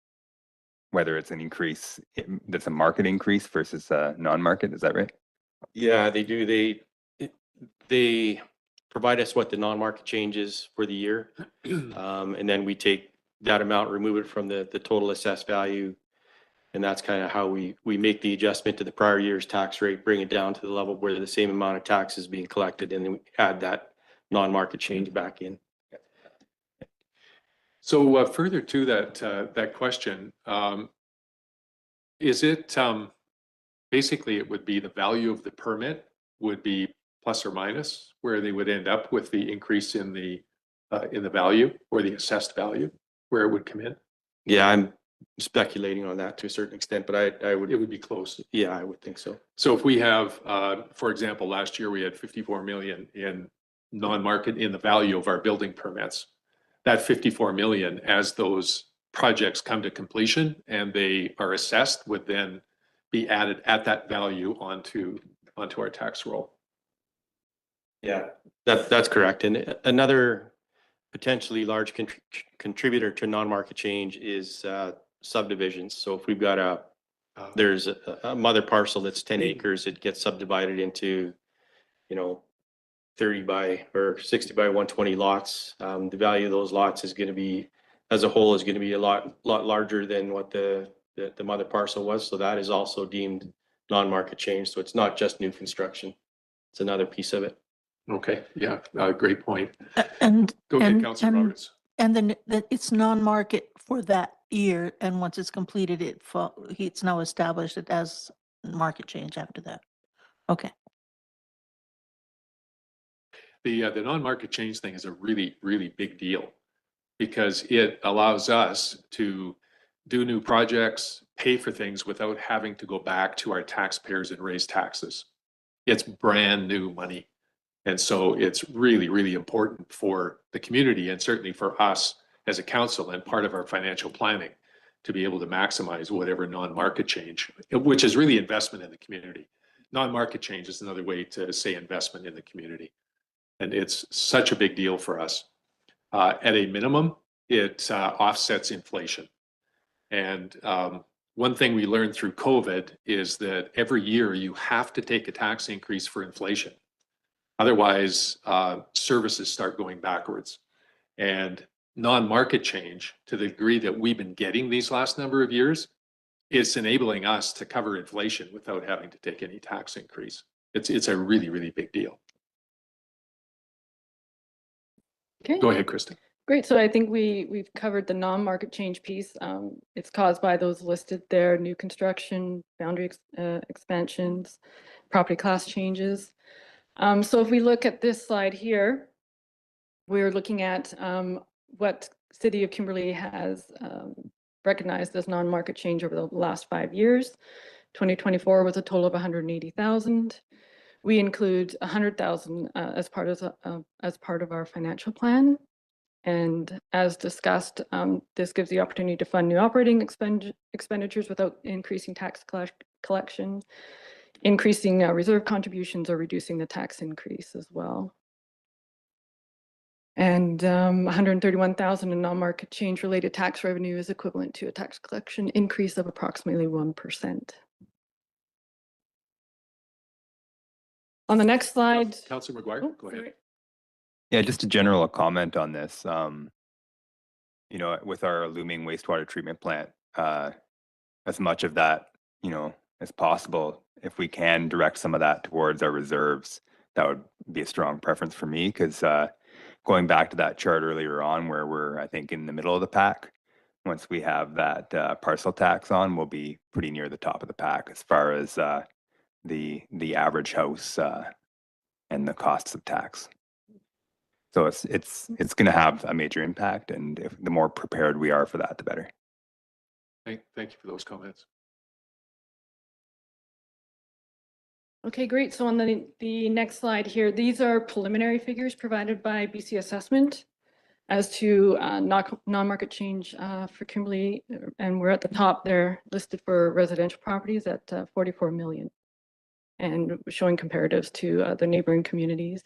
whether it's an increase that's a market increase versus a non-market. Is that right? Yeah, they do. They provide us what the non-market change is for the year, and then we take that amount, remove it from the total assessed value, and that's kind of how we make the adjustment to the prior year's tax rate, bring it down to the level where the same amount of tax is being collected, and then we add that non-market change back in. So further to that question, is it basically it would be the value of the permit would be plus or minus where they would end up with the increase in the value or the assessed value where it would come in? Yeah, I'm speculating on that to a certain extent, but I would. It would be close. Yeah, I would think so. So if we have, for example, last year we had 54 million in non-market in the value of our building permits. That 54 million, as those projects come to completion and they are assessed, would then be added at that value onto our tax roll. Yeah, that's correct. And another potentially large contributor to non-market change is subdivisions. So if we've got there's a mother parcel that's 10 acres, it gets subdivided into, 30 by or 60 by 120 lots. The value of those lots is going to be, as a whole, is going to be a lot larger than what the mother parcel was. So that is also deemed non-market change. So it's not just new construction. It's another piece of it. Okay, yeah, great point. And Go ahead, and- Councillor and- Roberts. And then that it's non-market for that year, and once it's completed, it's now established it as market change after that. Okay. The non-market change thing is a really, really big deal because it allows us to do new projects, pay for things without having to go back to our taxpayers and raise taxes. It's brand new money. And so it's really, really important for the community and certainly for us as a council and part of our financial planning to be able to maximize whatever non-market change, which is really investment in the community. Non-market change is another way to say investment in the community. And it's such a big deal for us. At a minimum, it offsets inflation. And one thing we learned through COVID is that every year you have to take a tax increase for inflation. Otherwise, services start going backwards. And non-market change, to the degree that we've been getting these last number of years, is enabling us to cover inflation without having to take any tax increase. It's a really, really big deal. Okay. Go ahead, Kristen. Great. So I think we've covered the non-market change piece. It's caused by those listed there: new construction, boundary expansions, property class changes. So if we look at this slide here, we're looking at what City of Kimberley has recognized as non-market change over the last 5 years. 2024 was a total of 180,000. We include 100,000 as part of our financial plan. And as discussed, this gives the opportunity to fund new operating expenditures without increasing tax collection, increasing reserve contributions, or reducing the tax increase as well. And 131,000 in non-market change related tax revenue is equivalent to a tax collection increase of approximately 1%. On the next slide. Councillor McGuire, Oh, go ahead. sorry. Yeah, just a general comment on this. You know, with our looming wastewater treatment plant, as much of that, you know, as possible, if we can direct some of that towards our reserves, that would be a strong preference for me. Because going back to that chart earlier on, where we're, I think, in the middle of the pack, once we have that parcel tax on, we'll be pretty near the top of the pack as far as the average house and the costs of tax. So it's going to have a major impact, and if the more prepared we are for that, the better. Thank you for those comments. Okay, great. So on the next slide here, these are preliminary figures provided by BC Assessment as to non-market change for Kimberley, and we're at the top there listed for residential properties at 44 million, and showing comparatives to the neighboring communities.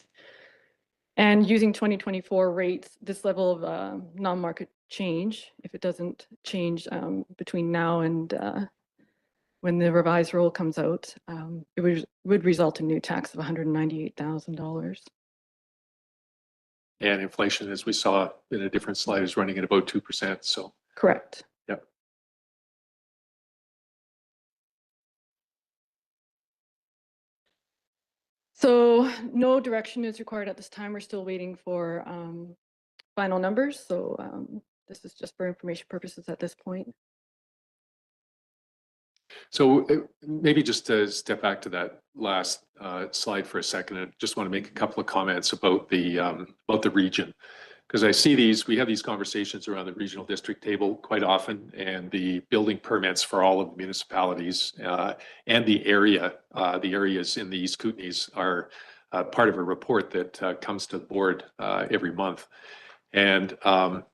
And using 2024 rates, this level of non-market change, if it doesn't change between now and when the revised rule comes out, it would result in new tax of $198,000. And inflation, as we saw in a different slide, is running at about 2%. So Correct. yep. So no direction is required at this time. We're still waiting for final numbers. So this is just for information purposes at this point. So maybe just to step back to that last slide for a second, I just want to make a couple of comments about the region, because I see we have these conversations around the regional district table quite often, and the building permits for all of the municipalities and the areas in the East Kootenays are part of a report that comes to the board every month. And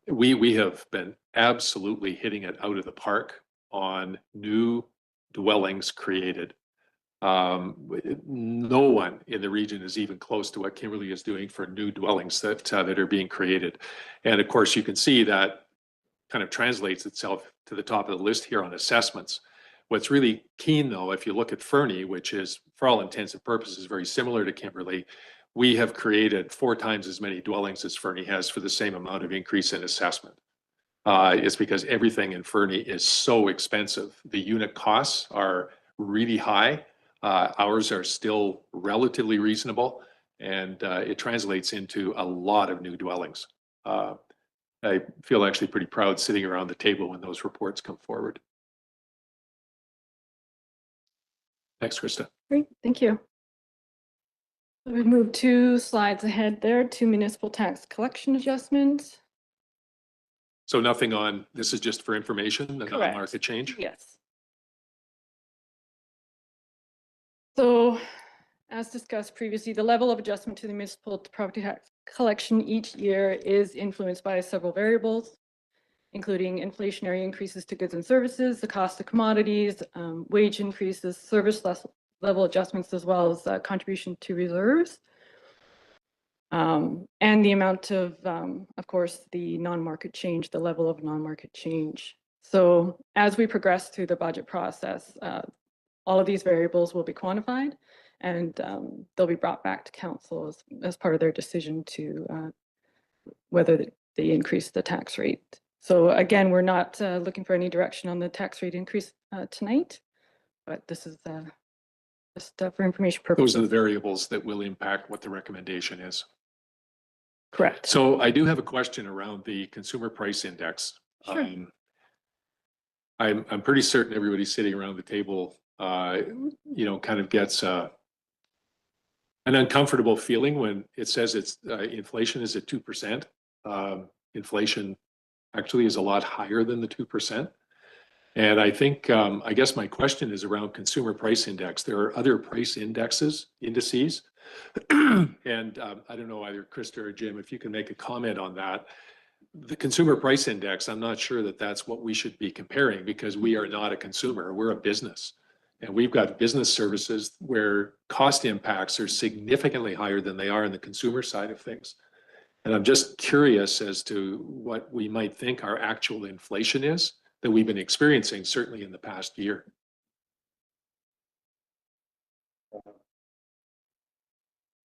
we have been absolutely hitting it out of the park on new dwellings created. No one in the region is even close to what Kimberley is doing for new dwellings that are being created. And of course, you can see that kind of translates itself to the top of the list here on assessments. What's really keen, though, if you look at Fernie, which is for all intents and purposes very similar to Kimberley, we have created 4 times as many dwellings as Fernie has for the same amount of increase in assessment. It's because everything in Fernie is so expensive. The unit costs are really high. Ours are still relatively reasonable, and it translates into a lot of new dwellings. I feel actually pretty proud sitting around the table when those reports come forward. Thanks, Krista. Great, thank you. We've moved 2 slides ahead there to municipal tax collection adjustments. So nothing on, this is just for information, the Correct. non-market change? Yes. So as discussed previously, the level of adjustment to the municipal property tax collection each year is influenced by several variables, including inflationary increases to goods and services, the cost of commodities, wage increases, service level adjustments, as well as contribution to reserves. And the amount of course, the non-market change, the level of non-market change. So as we progress through the budget process, all of these variables will be quantified, and they'll be brought back to council as part of their decision to whether they increase the tax rate. So again, we're not looking for any direction on the tax rate increase tonight, but this is just for information purposes. Those are the variables that will impact what the recommendation is. Correct. So I do have a question around the consumer price index. Sure. I'm pretty certain everybody sitting around the table, you know, kind of gets an uncomfortable feeling when it says it's inflation is at 2%. Inflation actually is a lot higher than the 2%. And I think, I guess my question is around consumer price index. There are other price indices. And I don't know, either Krista or Jim, if you can make a comment on that. The consumer price index, I'm not sure that that's what we should be comparing, because we are not a consumer, we're a business. And we've got business services where cost impacts are significantly higher than they are in the consumer side of things. And I'm just curious as to what we might think our actual inflation is that we've been experiencing, certainly in the past year.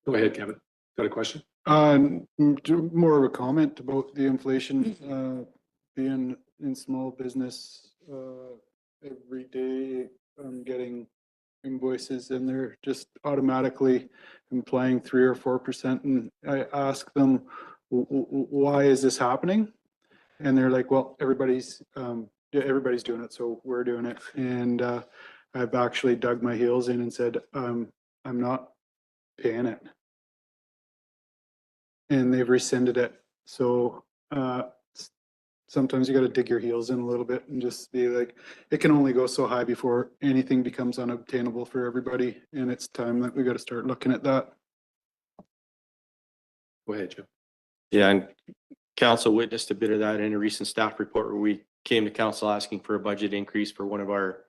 Go ahead, Kevin. Got a question? More of a comment about the inflation, being in small business, every day I'm getting invoices and they're just automatically implying 3 or 4%. And I ask them, why is this happening? And they're like, well, everybody's doing it, so we're doing it. And I've actually dug my heels in and said, I'm not paying it. And they've rescinded it. So sometimes you got to dig your heels in a little bit and just be like, it can only go so high before anything becomes unobtainable for everybody. And it's time that we got to start looking at that. Go ahead, Jim. Yeah, and council witnessed a bit of that in a recent staff report where we came to council asking for a budget increase for one of our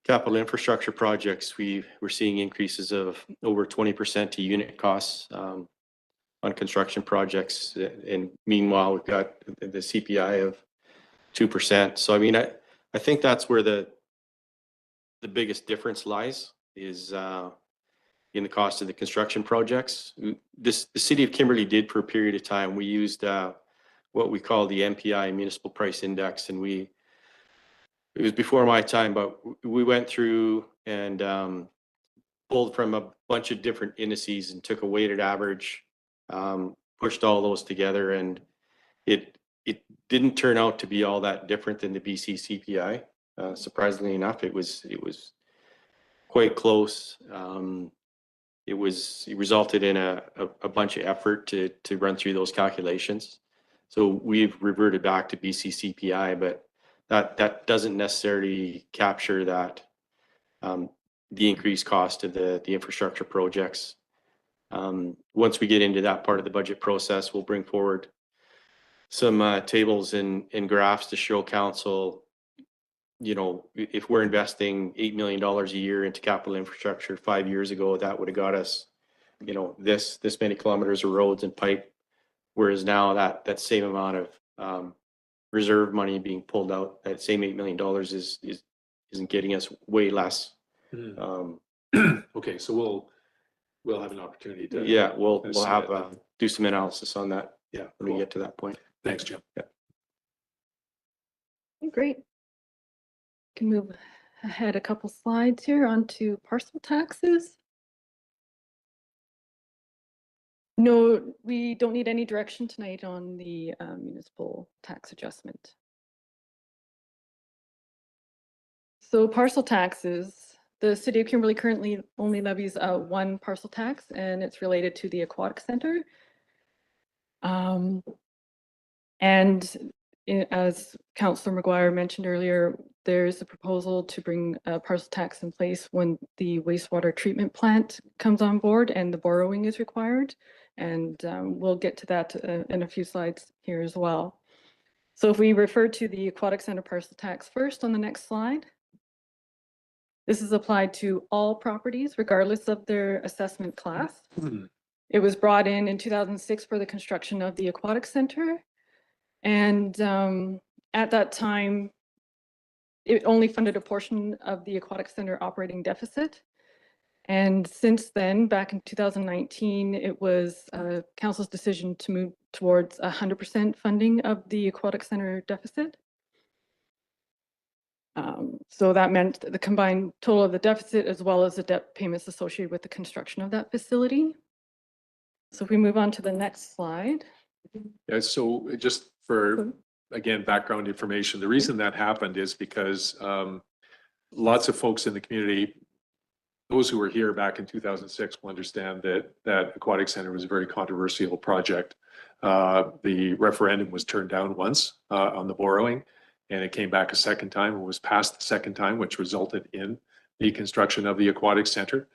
capital infrastructure projects. We're seeing increases of over 20% to unit costs on construction projects. And meanwhile, we've got the CPI of 2%. So I mean, I think that's where the biggest difference lies is in the cost of the construction projects. The city of Kimberley did for a period of time. We used what we call the MPI Municipal Price Index, and it was before my time, but we went through and pulled from a bunch of different indices and took a weighted average, pushed all those together, and it didn't turn out to be all that different than the BC CPI. Surprisingly enough, it was quite close. It resulted in a bunch of effort to run through those calculations. So we've reverted back to BC CPI, but that doesn't necessarily capture that the increased cost of the infrastructure projects. Once we get into that part of the budget process, we'll bring forward some tables and graphs to show council, you know, if we're investing $8 million a year into capital infrastructure 5 years ago, that would have got us, you know, this many kilometers of roads and pipe. Whereas now that same amount of reserve money being pulled out, that same $8 million isn't getting us way less. Okay, so we'll have an opportunity to. Yeah, we'll see have it. do some analysis on that. Yeah, when we cool. get to that point. Thanks, Jim. Yeah. Great. Can move ahead a couple slides here onto parcel taxes. No, we don't need any direction tonight on the municipal tax adjustment. So parcel taxes, the city of Kimberley currently only levies one parcel tax, and it's related to the Aquatic Center. As Councillor McGuire mentioned earlier, there's a proposal to bring a parcel tax in place when the wastewater treatment plant comes on board and the borrowing is required. And we'll get to that in a few slides here as well. So if we refer to the Aquatic Center parcel tax first on the next slide, this is applied to all properties regardless of their assessment class. It was brought in 2006 for the construction of the Aquatic Center. And at that time, it only funded a portion of the Aquatic Center operating deficit. And since then, back in 2019, it was council's decision to move towards 100% funding of the Aquatic Center deficit. So that meant the combined total of the deficit as well as the debt payments associated with the construction of that facility. So if we move on to the next slide. Yeah, so just for, again, background information, the reason that happened is because lots of folks in the community, those who were here back in 2006 will understand that Aquatic Center was a very controversial project. The referendum was turned down once on the borrowing, and it came back a second time and was passed the second time, which resulted in the construction of the Aquatic Center.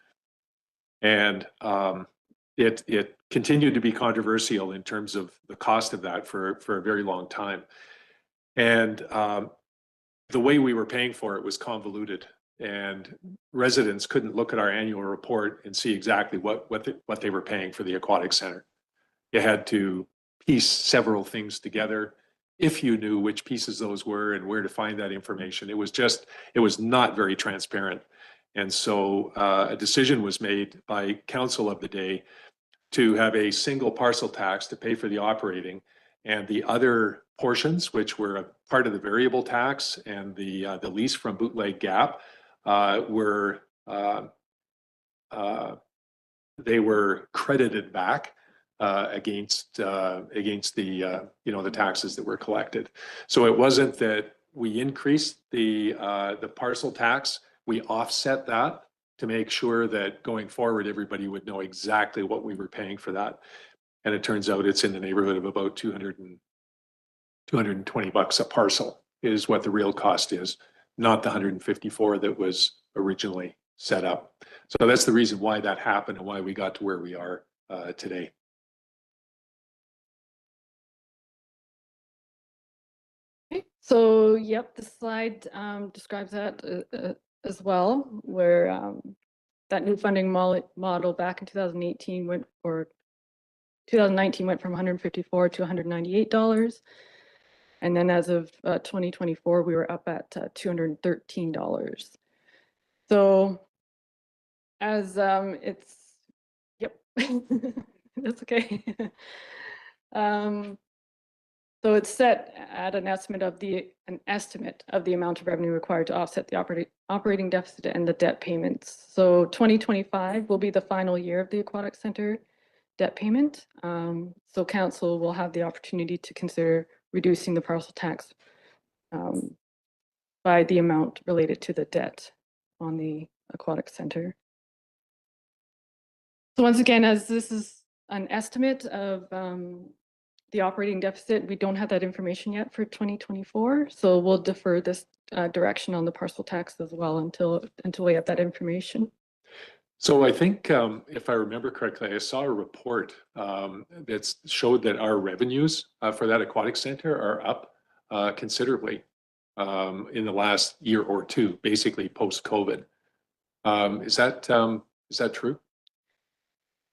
And it continued to be controversial in terms of the cost of that for a very long time. And the way we were paying for it was convoluted, and residents couldn't look at our annual report and see exactly what they were paying for the Aquatic Center. you had to piece several things together. If you knew which pieces those were and where to find that information, it was not very transparent. And so a decision was made by council of the day to have a single parcel tax to pay for the operating, and the other portions, which were a part of the variable tax and the lease from Bootleg Gap, were they were credited back against the the taxes that were collected. So it wasn't that we increased the parcel tax; we offset that to make sure that going forward, everybody would know exactly what we were paying for that. And it turns out it's in the neighborhood of about 220 bucks a parcel is what the real cost is, not the 154 that was originally set up. So that's the reason why that happened and why we got to where we are today. Okay, so yep, the slide describes that as well, where that new funding model back in 2018 went, or 2019 went from $154 to $198. And then as of 2024, we were up at $213. So as it's, yep, that's okay. So it's set at an estimate of the amount of revenue required to offset the operating deficit and the debt payments. So 2025 will be the final year of the Aquatic Center debt payment. So council will have the opportunity to consider reducing the parcel tax by the amount related to the debt on the Aquatic Center. So once again, as this is an estimate of the operating deficit, we don't have that information yet for 2024. So we'll defer this direction on the parcel tax as well until we have that information. So I think if I remember correctly, I saw a report that showed that our revenues for that aquatic center are up considerably in the last year or two, basically post-COVID. Is that true?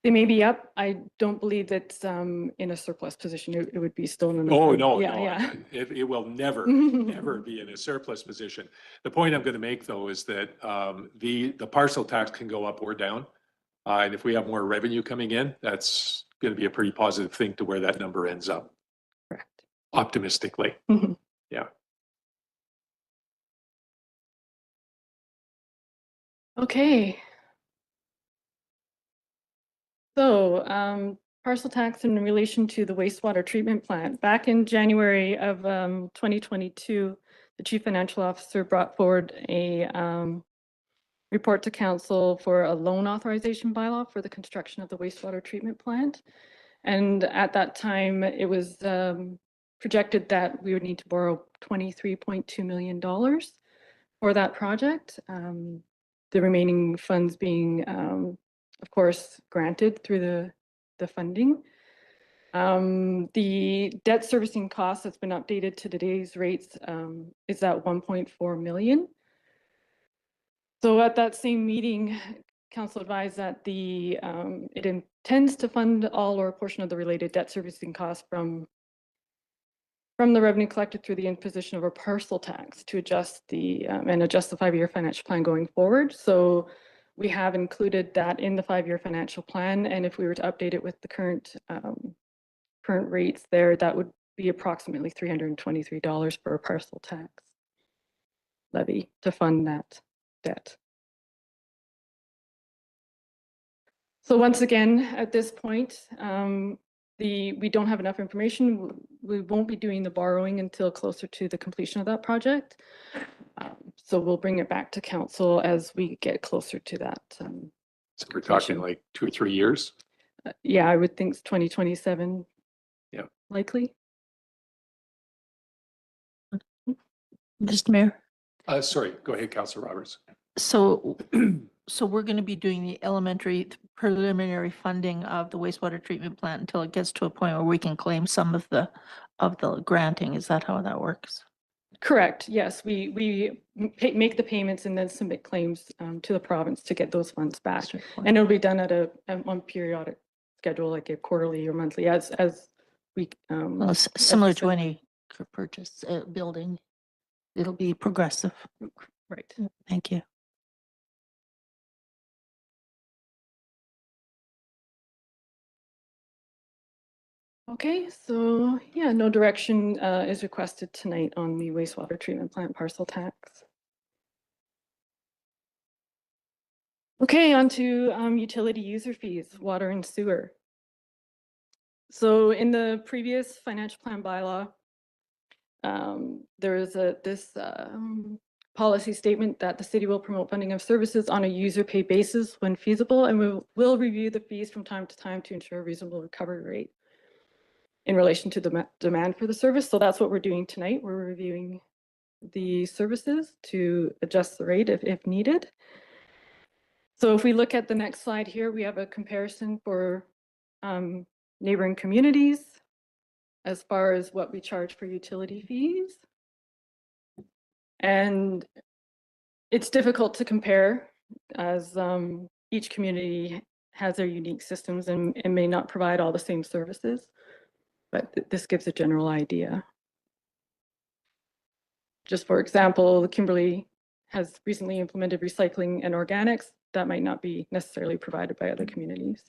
They may be up. I don't believe it's in a surplus position. It would be still in an. Oh, no, yeah, no. yeah. It will never be in a surplus position. The point I'm going to make, though, is that the parcel tax can go up or down. And if we have more revenue coming in, that's going to be a pretty positive thing to where that number ends up. Correct. Optimistically. Mhm. Yeah. Okay. So parcel tax in relation to the wastewater treatment plant. Back in January of 2022, the Chief Financial Officer brought forward a report to council for a loan authorization bylaw for the construction of the wastewater treatment plant. And at that time, it was projected that we would need to borrow $23.2 million for that project. The remaining funds being of course, granted through the funding. The debt servicing cost that's been updated to today's rates is at 1.4 million. So at that same meeting, council advised that it intends to fund all or a portion of the related debt servicing costs from the revenue collected through the imposition of a parcel tax to adjust the 5-year financial plan going forward. So we have included that in the 5-year financial plan, and if we were to update it with the current rates there, that would be approximately $323 for a parcel tax levy to fund that debt. So once again, at this point, we don't have enough information. We won't be doing the borrowing until closer to the completion of that project. So we'll bring it back to council as we get closer to that. So we're talking like 2 or 3 years? Yeah, I would think 2027. Yeah. Likely. Mr. Mayor, Sorry, go ahead, Councilor Roberts. so we're going to be doing the preliminary funding of the wastewater treatment plant until it gets to a point where we can claim some of the granting. Is that how that works? Correct. Yes, we make the payments and then submit claims to the province to get those funds back. And it'll be done on periodic schedule, like a quarterly or monthly, as we. Well, as similar to facility- any purchase, building. It'll be progressive. Right. Thank you. Okay, so yeah, no direction is requested tonight on the wastewater treatment plant parcel tax. Okay, on to utility user fees, water and sewer. So in the previous financial plan bylaw, there is this policy statement that the city will promote funding of services on a user pay basis when feasible, and we will review the fees from time to time to ensure a reasonable recovery rate in relation to the demand for the service. So that's what we're doing tonight. We're reviewing the services to adjust the rate if needed. So if we look at the next slide here, we have a comparison for neighboring communities as far as what we charge for utility fees. And it's difficult to compare as each community has their unique systems and may not provide all the same services, but this gives a general idea. Just for example, Kimberley has recently implemented recycling and organics that might not be necessarily provided by other communities.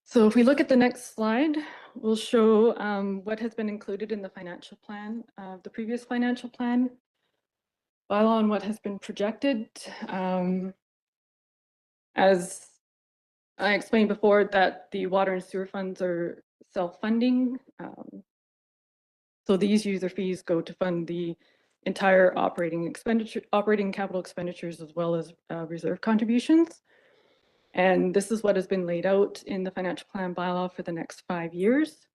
So if we look at the next slide, we'll show what has been included in the financial plan, the previous financial plan bylaw, and what has been projected. As I explained before, that the water and sewer funds are self-funding. So these user fees go to fund the entire operating capital expenditures, as well as reserve contributions. And this is what has been laid out in the financial plan bylaw for the next 5 years.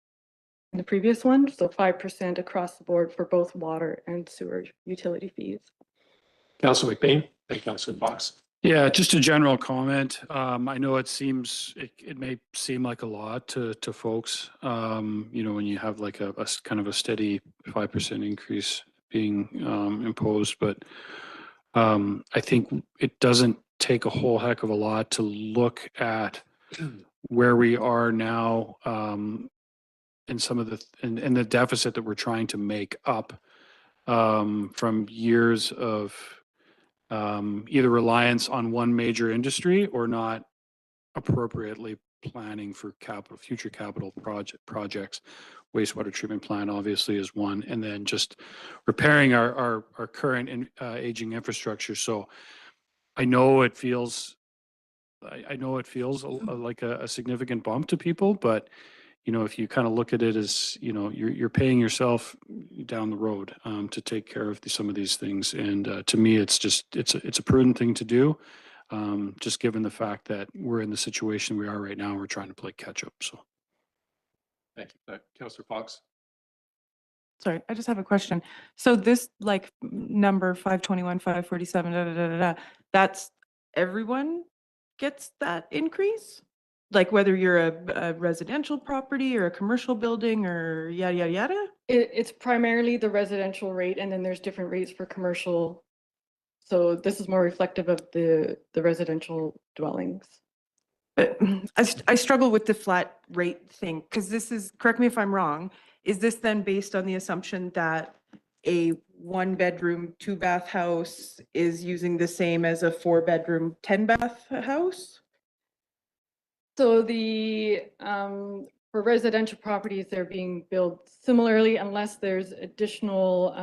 In the previous one, so 5% across the board for both water and sewer utility fees. Councilor McBain and Councilor Fox. Yeah, just a general comment. I know it may seem like a lot to folks, you know, when you have like a kind of a steady 5% increase being imposed, but I think it doesn't take a whole heck of a lot to look at where we are now and some of the deficit that we're trying to make up from years of either reliance on one major industry or not appropriately planning for future capital projects. Wastewater treatment plant obviously is one, and then just repairing our current aging infrastructure. So I know it feels like a significant bump to people, but you know, if you kind of look at it as, you know, you're paying yourself down the road to take care of some of these things. And to me, it's a prudent thing to do, just given the fact that we're in the situation we are right now. We're trying to play catch up. So, Thank you. Councilor Fox. Sorry, I just have a question. So this like number 521, 547, that's everyone gets that increase? Like whether you're a residential property or a commercial building or yada, yada, yada? It's primarily the residential rate, and then there's different rates for commercial. So this is more reflective of the residential dwellings. But I struggle with the flat rate thing, because this is, correct me if I'm wrong, is this then based on the assumption that a 1-bedroom, 2-bath house is using the same as a 4-bedroom, 10-bath house? So the for residential properties, they're being built similarly unless there's additional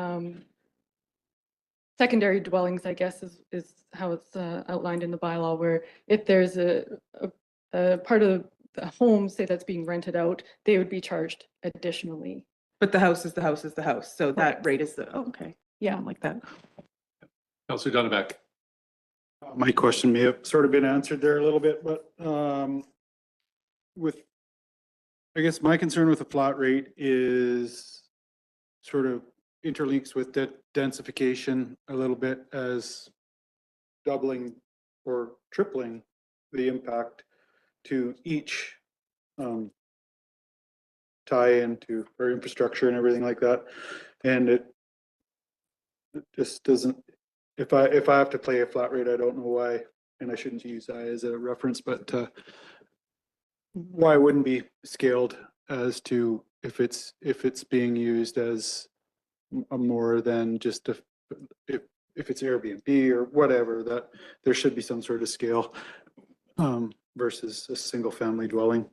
secondary dwellings, I guess is how it's outlined in the bylaw, where if there's a part of the home, say that's being rented out, they would be charged additionally. But the house is the house is the house, so that Correct. rate is the, oh, okay. I Yeah. don't like that. Councilor Donnebeck. My question may have sort of been answered there a little bit, but I guess my concern with the flat rate is sort of interlinks with densification a little bit, as doubling or tripling the impact to each tie into our infrastructure and everything like that. And it just doesn't, if I have to play a flat rate, I don't know why, and I shouldn't use I as a reference, but why it wouldn't be scaled as to if it's being used as a more than just if it's Airbnb or whatever, that there should be some sort of scale versus a single family dwelling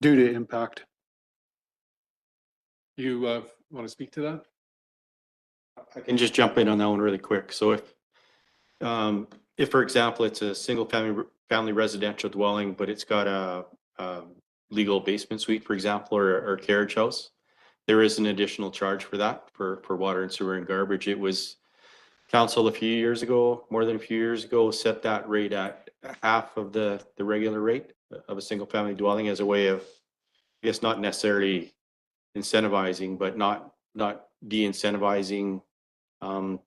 due to impact. You want to speak to that? I can just jump in on that one really quick. So if for example, it's a single family residential dwelling, but it's got a legal basement suite, for example, or carriage house, there is an additional charge for that for water and sewer and garbage. It was council a few years ago, more than a few years ago, set that rate at half of the regular rate of a single family dwelling as a way of, I guess, not necessarily incentivizing, but not de-incentivizing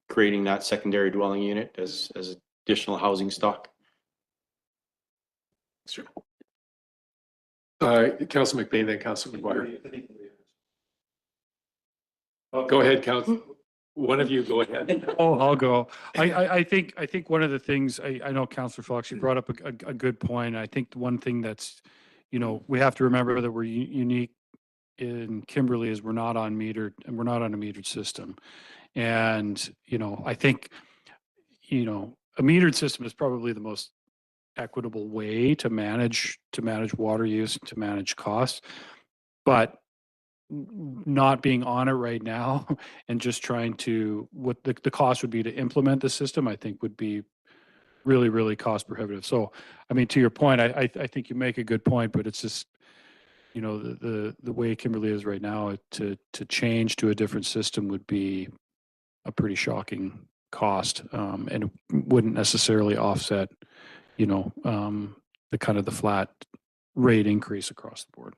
creating that secondary dwelling unit as additional housing stock. Sure. Council McBain, then Council McGuire. Go ahead, Council. One of you go ahead. Oh, I'll go. I think one of the things, I know Councillor Fox, you brought up a good point. I think the one thing that's, we have to remember that we're unique in Kimberley is we're not on metered and we're not on a metered system. And, I think, a metered system is probably the most equitable way to manage water use, to manage costs. But not being on it right now and just trying to, what the cost would be to implement the system, I think would be really, really cost prohibitive. So, I mean, to your point, I think you make a good point, but it's just, the way Kimberley is right now, to change to a different system would be a pretty shocking cost, and it wouldn't necessarily offset, the kind of the flat rate increase across the board.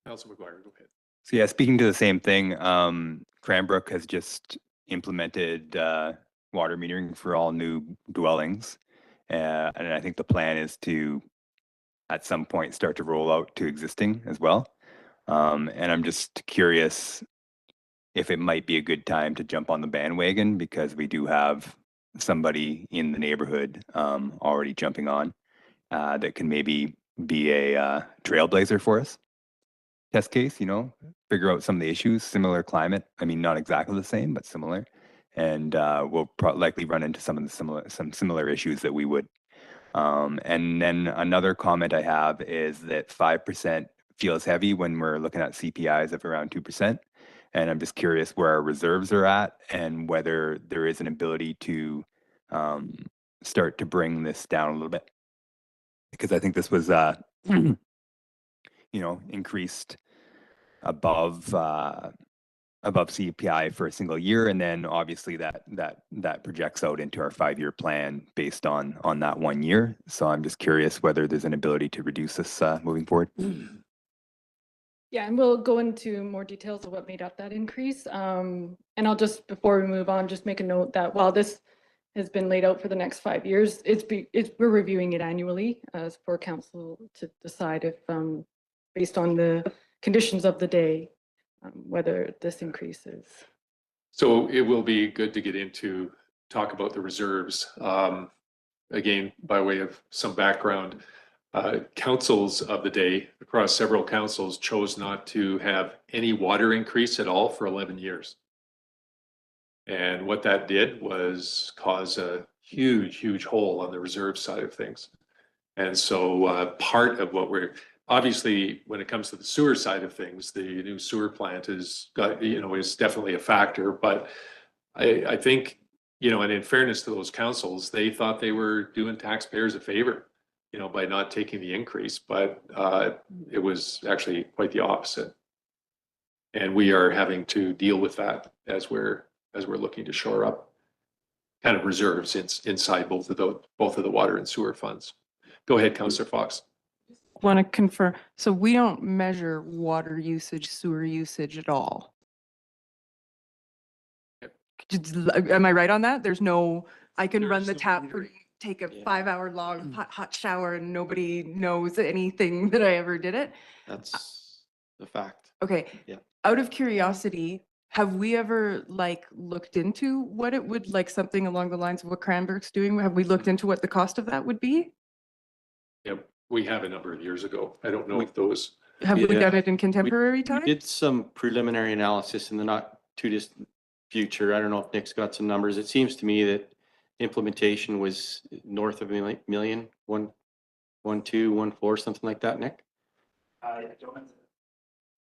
Council McGuire, go ahead. So yeah, speaking to the same thing, Cranbrook has just implemented water metering for all new dwellings. And I think the plan is to, at some point, start to roll out to existing as well. And I'm just curious if it might be a good time to jump on the bandwagon, because we do have somebody in the neighborhood already jumping on that can maybe be a trailblazer for us. Test case, figure out some of the issues, similar climate. I mean, not exactly the same, but similar. And we'll likely run into some similar issues that we would. And then another comment I have is that 5% feels heavy when we're looking at CPIs of around 2%. And I'm just curious where our reserves are at and whether there is an ability to start to bring this down a little bit. Because I think this was increased above CPI for a single year, and then obviously that projects out into our 5-year plan based on that 1 year. So I'm just curious whether there's an ability to reduce this moving forward. Yeah, and we'll go into more details of what made up that increase. And I'll just, before we move on, just make a note that while this has been laid out for the next 5 years, we're reviewing it annually as for council to decide if, based on the conditions of the day, whether this increases. So it will be good to get into talk about the reserves. Again, by way of some background, councils of the day across several councils chose not to have any water increase at all for 11 years. And what that did was cause a huge hole on the reserve side of things. And so part of what we're, obviously, when it comes to the sewer side of things, the new sewer plant is definitely a factor. But I think, and in fairness to those councils, they thought they were doing taxpayers a favor, by not taking the increase. But it was actually quite the opposite. And we are having to deal with that as we're looking to shore up kind of reserves inside both of the water and sewer funds. Go ahead, Councillor Fox. Want to confirm, so we don't measure water usage, sewer usage at all? Am I right on that? There's no, I can run the tap for, take a 5-hour long hot shower and nobody knows anything that I ever did it? That's the fact. Okay. Yeah. Out of curiosity, have we ever like looked into what it would, like something along the lines of what Cranbrook's doing? Have we looked into what the cost of that would be? Yep, we have a number of years ago. I don't know if those, Have we Yeah. done it in contemporary We time? did some preliminary analysis in the not too distant future. I don't know if Nick's got some numbers. It seems to me that implementation was north of a million, 1.2, 1.4, something like that, Nick?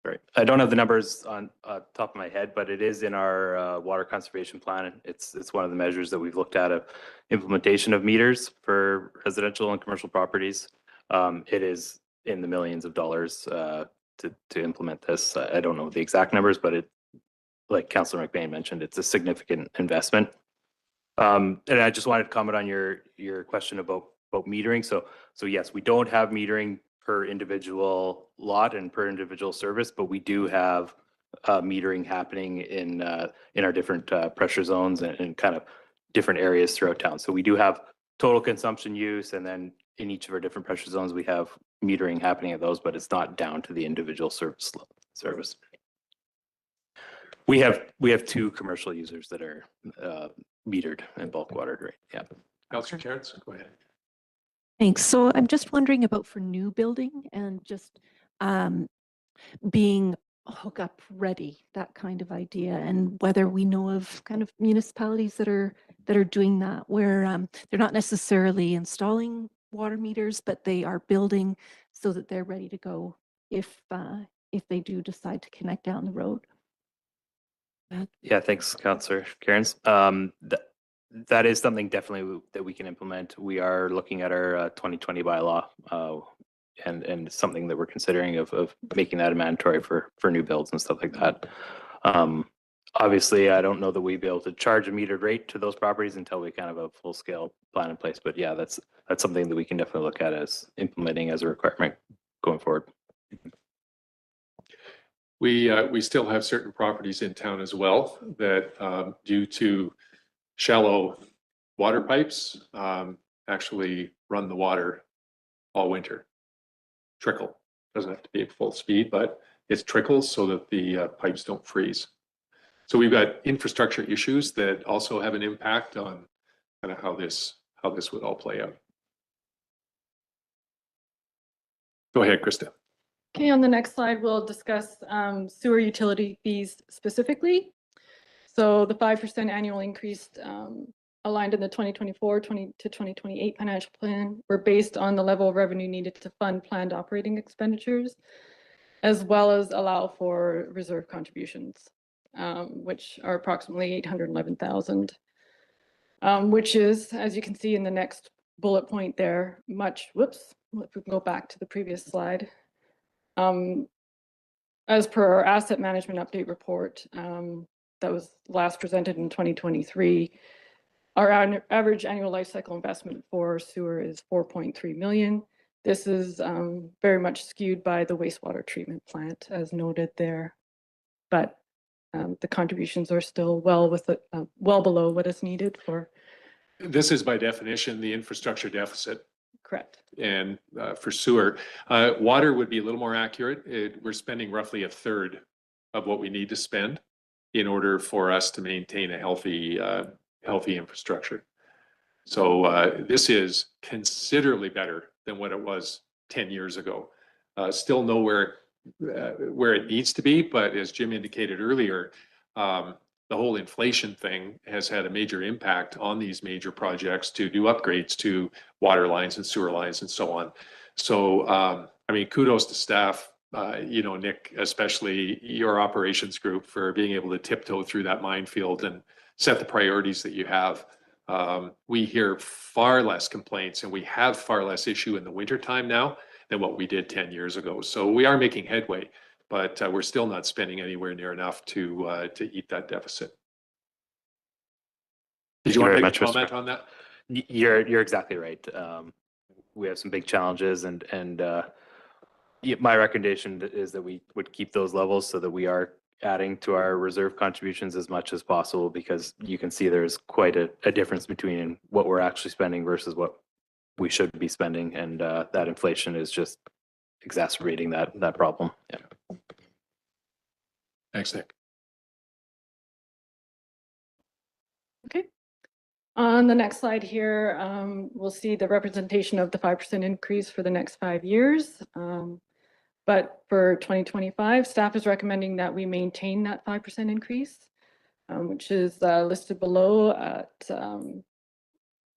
Right. I don't have the numbers on top of my head, but it is in our water conservation plan. And it's one of the measures that we've looked at of implementation of meters for residential and commercial properties. It is in the millions of dollars to implement this. I don't know the exact numbers, but it, like Councillor McBain mentioned, it's a significant investment. And I just wanted to comment on your question about metering. So yes, we don't have metering per individual lot and per individual service, but we do have metering happening in our different pressure zones and kind of different areas throughout town. So we do have total consumption use, and then in each of our different pressure zones, we have metering happening at those, but it's not down to the individual service. We have 2 commercial users that are metered and bulk watered, right? Yeah. Councillor Cairns, go ahead. Thanks. So I'm just wondering about for new building and just being hookup ready, that kind of idea, and whether we know of kind of municipalities that are doing that, where they're not necessarily installing water meters, but they are building so that they're ready to go if they do decide to connect down the road. Yeah, thanks, Councillor Cairns. That is something definitely that we can implement. We are looking at our 2020 bylaw and something that we're considering of making that a mandatory for new builds and stuff like that. Obviously, I don't know that we'd be able to charge a metered rate to those properties until we kind of have a full scale plan in place. But yeah, that's something that we can definitely look at as implementing as a requirement going forward. We still have certain properties in town as well that due to shallow water pipes actually run the water all winter. Trickle. Doesn't have to be at full speed, but it trickles so that the pipes don't freeze. So we've got infrastructure issues that also have an impact on kind of how this would all play out. Go ahead, Krista. Okay, on the next slide, we'll discuss sewer utility fees specifically. So the 5% annual increase aligned in the 2024 to 2028 financial plan were based on the level of revenue needed to fund planned operating expenditures, as well as allow for reserve contributions, which are approximately 811,000, which is, as you can see in the next bullet point there, if we can go back to the previous slide. As per our asset management update report that was last presented in 2023, our average annual life cycle investment for sewer is 4.3 million. This is very much skewed by the wastewater treatment plant, as noted there, but the contributions are still well below what is needed for. This is by definition the infrastructure deficit. Correct. And for sewer, water would be a little more accurate. We're spending roughly a third of what we need to spend in order for us to maintain a healthy infrastructure. So this is considerably better than what it was 10 years ago. Still nowhere where it needs to be, but as Jim indicated earlier, the whole inflation thing has had a major impact on these major projects to do upgrades to water lines and sewer lines and so on. So, I mean, kudos to staff, Nick, especially your operations group, for being able to tiptoe through that minefield and set the priorities that you have. We hear far less complaints and we have far less issue in the wintertime now than what we did 10 years ago. So we are making headway, but we're still not spending anywhere near enough to eat that deficit. Did you want to make a comment on that? You're exactly right. We have some big challenges, and my recommendation is that we would keep those levels so that we are adding to our reserve contributions as much as possible, because you can see there's quite a difference between what we're actually spending versus what we should be spending, and that inflation is just exacerbating that problem. Yeah. Thanks, Nick. Okay. On the next slide here, we'll see the representation of the 5% increase for the next 5 years. But for 2025, staff is recommending that we maintain that 5% increase, which is listed below at,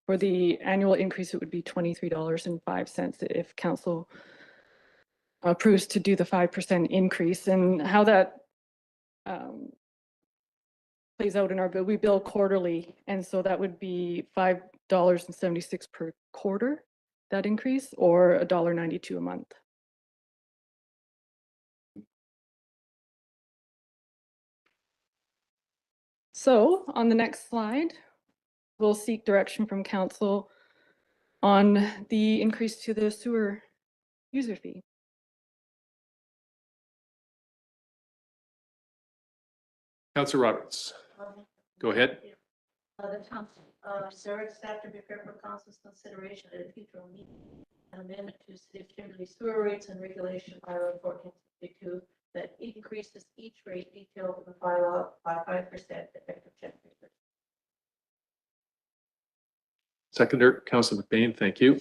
for the annual increase, it would be $23.05 if council approves to do the 5% increase. And how that plays out in our bill, we bill quarterly, and so that would be $5.76 per quarter, that increase, or $1.92 a month. So on the next slide, we'll seek direction from council on the increase to the sewer user fee. Councillor Roberts, go ahead. The council, Sarah, staff to prepare for council's consideration at a future meeting, an amendment to City of Kimberley sewer rates and regulation bylaw 1452 that increases each rate detailed in the bylaw by 5% effective January 1st. Seconder, Councillor McBain, thank you.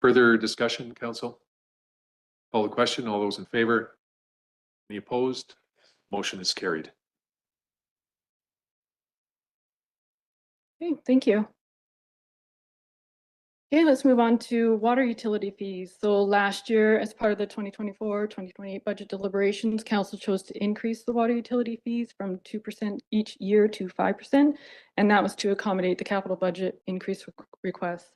Further discussion, council? Call the question. All those in favor? Any opposed? Motion is carried. Okay, thank you. Okay, let's move on to water utility fees. So last year, as part of the 2024-2028 budget deliberations, council chose to increase the water utility fees from 2% each year to 5%, and that was to accommodate the capital budget increase requests,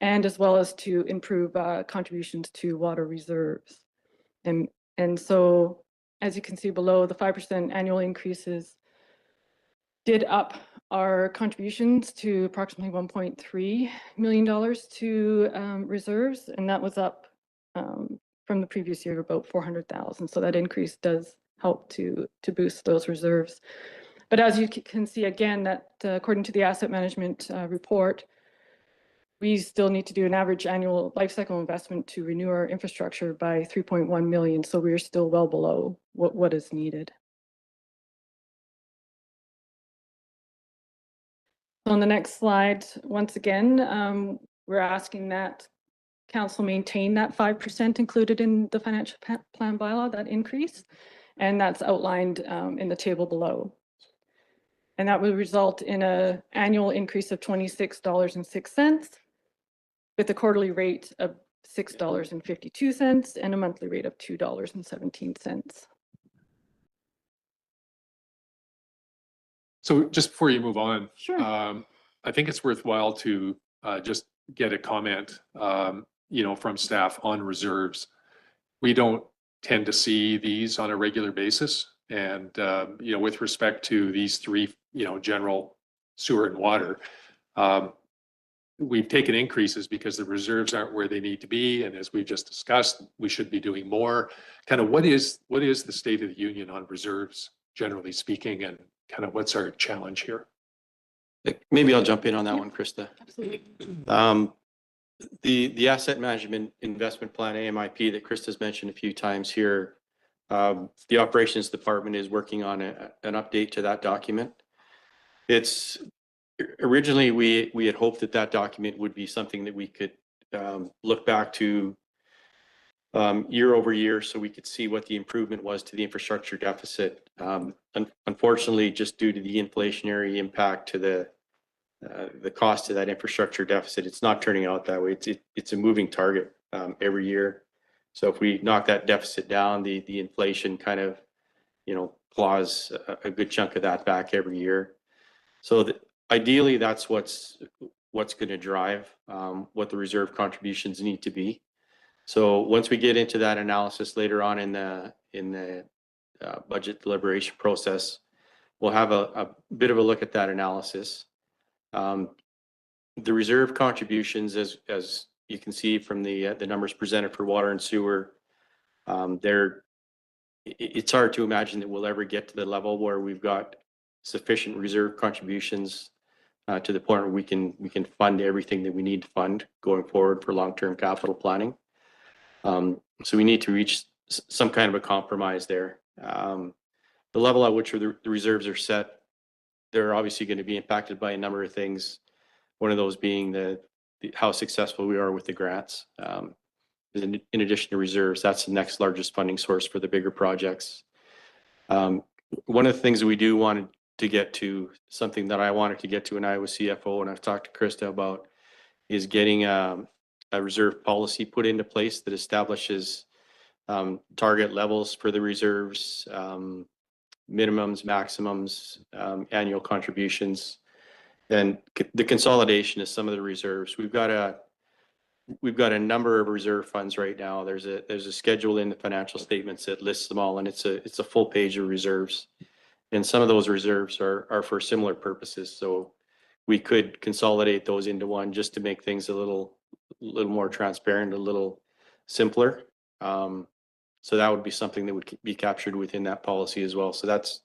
and as well as to improve contributions to water reserves. And so, as you can see below, the 5% annual increases did up our contributions to approximately $1.3 million to reserves, and that was up from the previous year about $400,000. So that increase does help to boost those reserves. But as you can see again, that according to the asset management report, we still need to do an average annual life cycle investment to renew our infrastructure by $3.1 million. So we are still well below what is needed. On the next slide, once again, we're asking that council maintain that 5% included in the financial plan bylaw, that increase, and that's outlined in the table below. And that would result in an annual increase of $26.06 with a quarterly rate of $6.52 and a monthly rate of $2.17. So just before you move on, Sure. I think it's worthwhile to just get a comment, from staff on reserves. We don't tend to see these on a regular basis. And, with respect to these three, general sewer and water, we've taken increases because the reserves aren't where they need to be. And as we've just discussed, we should be doing more. Kind of what is the state of the union on reserves, generally speaking, and kind of what's our challenge here? Maybe I'll jump in on that one, Krista. Absolutely. The asset management investment plan, AMIP, that Krista's mentioned a few times here, the operations department is working on an update to that document. It's originally we had hoped that document would be something that we could look back to year over year, so we could see what the improvement was to the infrastructure deficit. Unfortunately, just due to the inflationary impact to the cost of that infrastructure deficit, it's not turning out that way. It's a moving target every year. So if we knock that deficit down, the inflation kind of, claws a good chunk of that back every year. So ideally, that's what's going to drive what the reserve contributions need to be. So once we get into that analysis later on in the budget deliberation process, we'll have a bit of a look at that analysis. The reserve contributions, as you can see from the numbers presented for water and sewer, it's hard to imagine that we'll ever get to the level where we've got sufficient reserve contributions to the point where we can fund everything that we need to fund going forward for long-term capital planning. So we need to reach some kind of a compromise there. The level at which the reserves are set they're obviously going to be impacted by a number of things. One of those being how successful we are with the grants. In addition to reserves, that's the next largest funding source for the bigger projects. One of the things that we do want to get to, something that I wanted to get to when I was CFO, and I've talked to Krista about, is getting a reserve policy put into place that establishes target levels for the reserves, minimums, maximums, annual contributions, and the consolidation of some of the reserves. We've got a number of reserve funds right now. There's a schedule in the financial statements that lists them all, and it's a full page of reserves. And some of those reserves are for similar purposes. So we could consolidate those into one just to make things a little more transparent, a little simpler. So that would be something that would be captured within that policy as well. So that's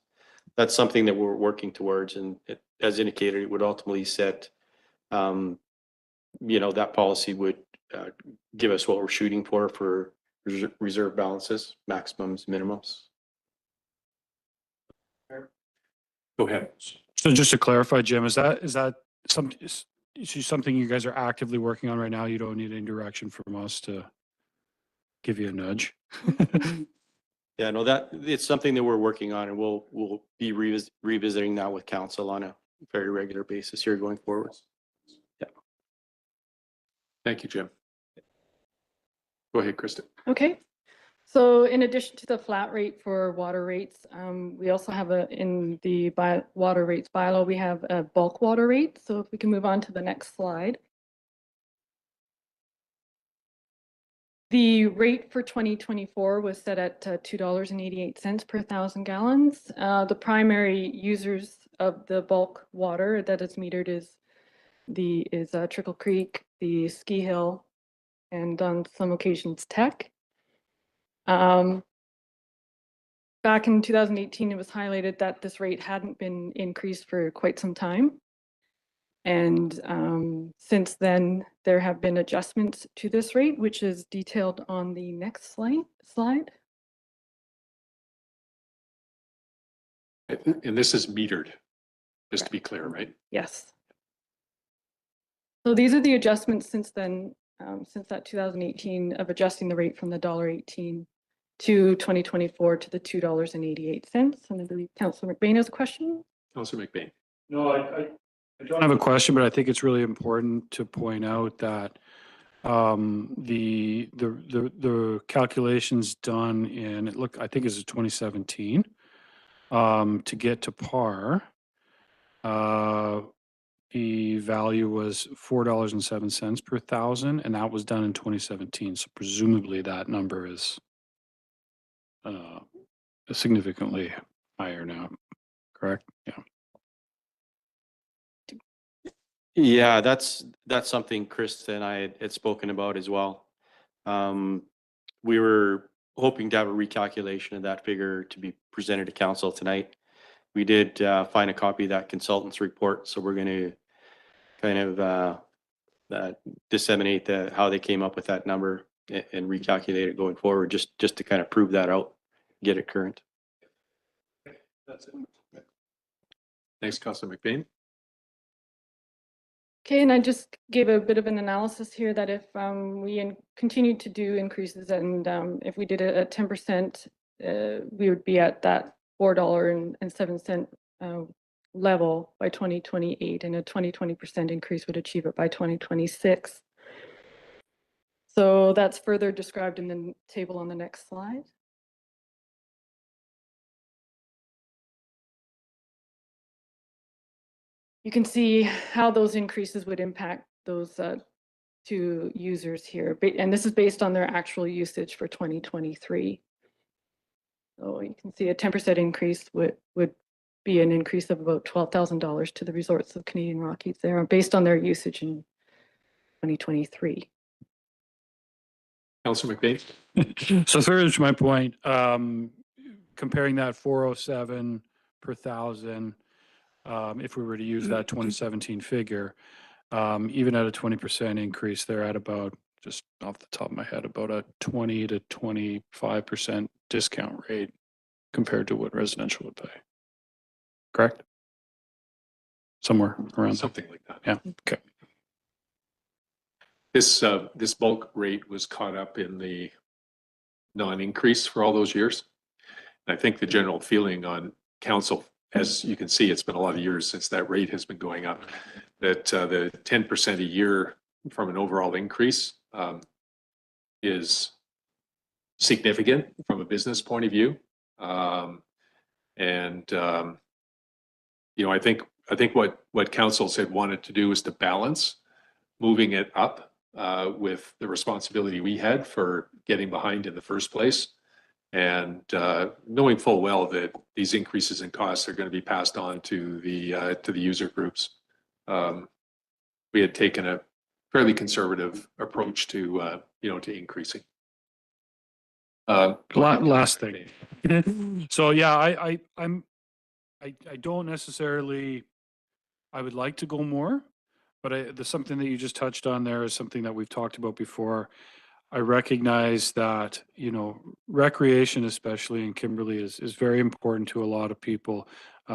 something that we're working towards, and as indicated, it would ultimately set, that policy would give us what we're shooting for reserve balances, maximums, minimums. Go ahead. So just to clarify, Jim, is that something you guys are actively working on right now? You don't need any direction from us to give you a nudge? Yeah, no, it's something that we're working on, and we'll be revisiting that with council on a very regular basis here going forward. Yeah. Thank you, Jim. Go ahead, Krista. Okay. So in addition to the flat rate for water rates, we also have in the water rates bylaw, we have a bulk water rate. So if we can move on to the next slide. The rate for 2024 was set at $2.88 per 1,000 gallons. The primary users of the bulk water that is metered is Trickle Creek, the Ski Hill, and on some occasions Tech. Back in 2018, it was highlighted that this rate hadn't been increased for quite some time. And since then, there have been adjustments to this rate, which is detailed on the next slide. And this is metered, just to be clear, right? Yes. So these are the adjustments since then, since that 2018 of adjusting the rate from the $1.18 to 2024 to the $2.88. And I believe Councillor McBain has a question. Councillor McBain. No, I don't have a question, but I think it's really important to point out that the calculations done in I think it's 2017 to get to par. The value was $4.07 per 1,000, and that was done in 2017. So presumably that number is significantly higher now, correct? Yeah. Yeah, that's something Krista and I had spoken about as well. We were hoping to have a recalculation of that figure to be presented to council tonight. We did find a copy of that consultant's report, so we're going to kind of disseminate how they came up with that number and recalculate it going forward, just to kind of prove that out, get it current. That's it. Thanks, Councillor McBain. Okay, and I just gave a bit of an analysis here that if we continue to do increases and if we did it at 10%, we would be at that $4.07 level by 2028, and a 20% increase would achieve it by 2026. So that's further described in the table on the next slide. You can see how those increases would impact those two users here. And this is based on their actual usage for 2023. So you can see a 10% increase would be an increase of about $12,000 to the resorts of Canadian Rockies there based on their usage in 2023. Councillor McBain. So further to my point, comparing that 407 per 1,000, if we were to use that 2017 figure, even at a 20% increase, they're at about, just off the top of my head, about a 20 to 25% discount rate compared to what residential would pay. Correct? somewhere around there. Something like that. Yeah, okay. This bulk rate was caught up in the non-increase for all those years. And I think the general feeling on council, as you can see, it's been a lot of years since that rate has been going up, that the 10% a year from an overall increase is significant from a business point of view. You know, I think what council said wanted to do is to balance moving it up with the responsibility we had for getting behind in the first place, and knowing full well that these increases in costs are going to be passed on to the user groups. We had taken a fairly conservative approach to you know, to increasing. Last thing. So yeah, I don't necessarily, I would like to go more, but there's something that you just touched on there is something that we've talked about before. I recognize that, you know, recreation, especially in Kimberley, is very important to a lot of people,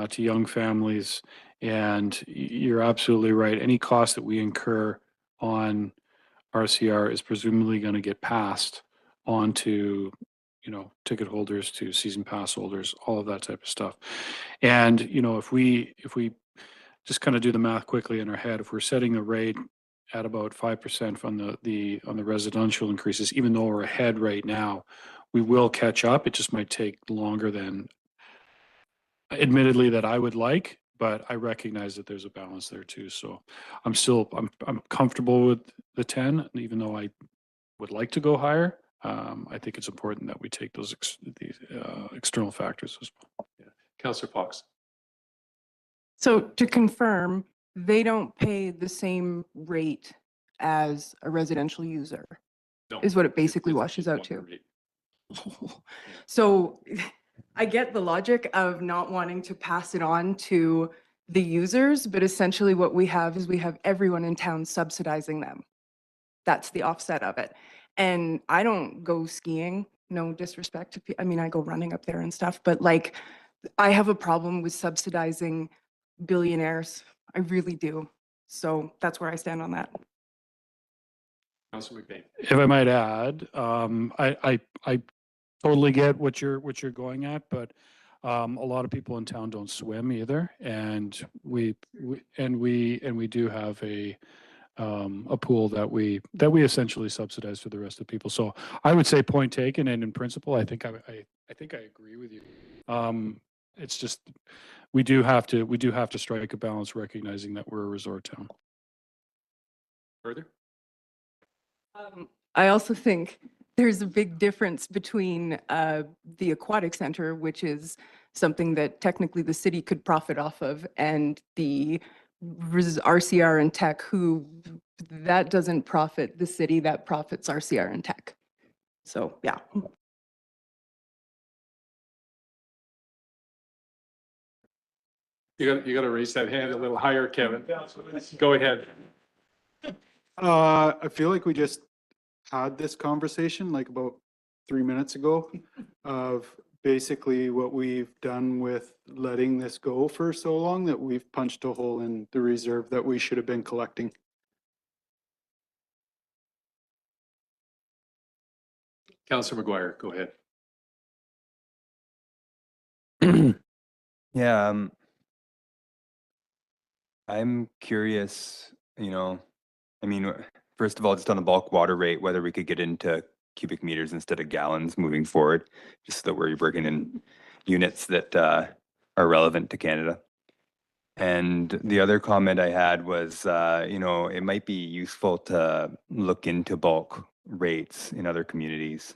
to young families. And you're absolutely right. Any cost that we incur on RCR is presumably going to get passed on to, you know, ticket holders, to season pass holders, all of that type of stuff. And, you know, if we just kind of do the math quickly in our head, if we're setting the rate at about 5% on the residential increases, even though we're ahead right now, we will catch up. It just might take longer than, admittedly, that I would like, but I recognize that there's a balance there too. So I'm comfortable with the 10, even though I would like to go higher. I think it's important that we take those external factors as well. Yeah. Councillor Fox. So to confirm, they don't pay the same rate as a residential user, No, is what it basically it's washes out one to. rate. So I get the logic of not wanting to pass it on to the users, but essentially what we have is we have everyone in town subsidizing them. That's the offset of it. And I don't go skiing, no disrespect to, I mean, I go running up there and stuff, but like, I have a problem with subsidizing billionaires. I really do. So that's where I stand on that. Councillor McBain. If I might add, I totally get what you're going at, but a lot of people in town don't swim either, and we do have a pool that we essentially subsidize for the rest of the people. So I would say point taken, and in principle, I think I agree with you. It's just we do have to strike a balance, recognizing that we're a resort town. Further? I also think there's a big difference between the aquatic center, which is something that technically the city could profit off of, and the RCR and Tech, who that doesn't profit the city, that profits RCR and Tech. So, yeah. You got to raise that hand a little higher, Kevin. Go ahead. I feel like we just had this conversation like about 3 minutes ago of basically what we've done with letting this go for so long that we've punched a hole in the reserve that we should have been collecting. Councillor McGuire, go ahead. Yeah, I'm curious, you know, I mean, first of all, just on the bulk water rate, whether we could get into cubic meters instead of gallons moving forward, just so that we're working in units that are relevant to Canada. And the other comment I had was, you know, it might be useful to look into bulk rates in other communities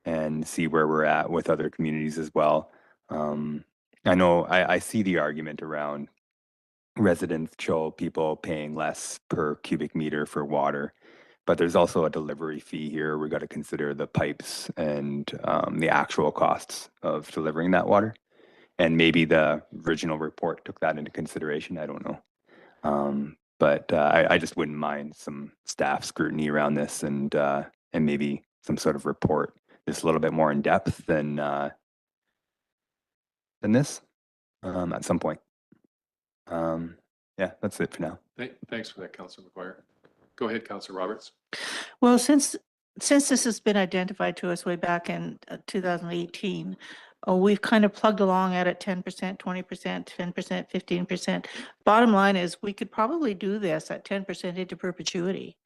and see where we're at with other communities as well. I know I see the argument around residential people paying less per cubic meter for water, but there's also a delivery fee here. We got to consider the pipes and the actual costs of delivering that water. And maybe the original report took that into consideration. I don't know. But I just wouldn't mind some staff scrutiny around this, and maybe some sort of report that's a little bit more in depth than this at some point. yeah, that's it for now. Thanks for that, Councillor McGuire. Go ahead, Councillor Roberts. Well, since this has been identified to us way back in 2018, we've kind of plugged along at it 10%, 20%, 10%, 15%. Bottom line is we could probably do this at 10% into perpetuity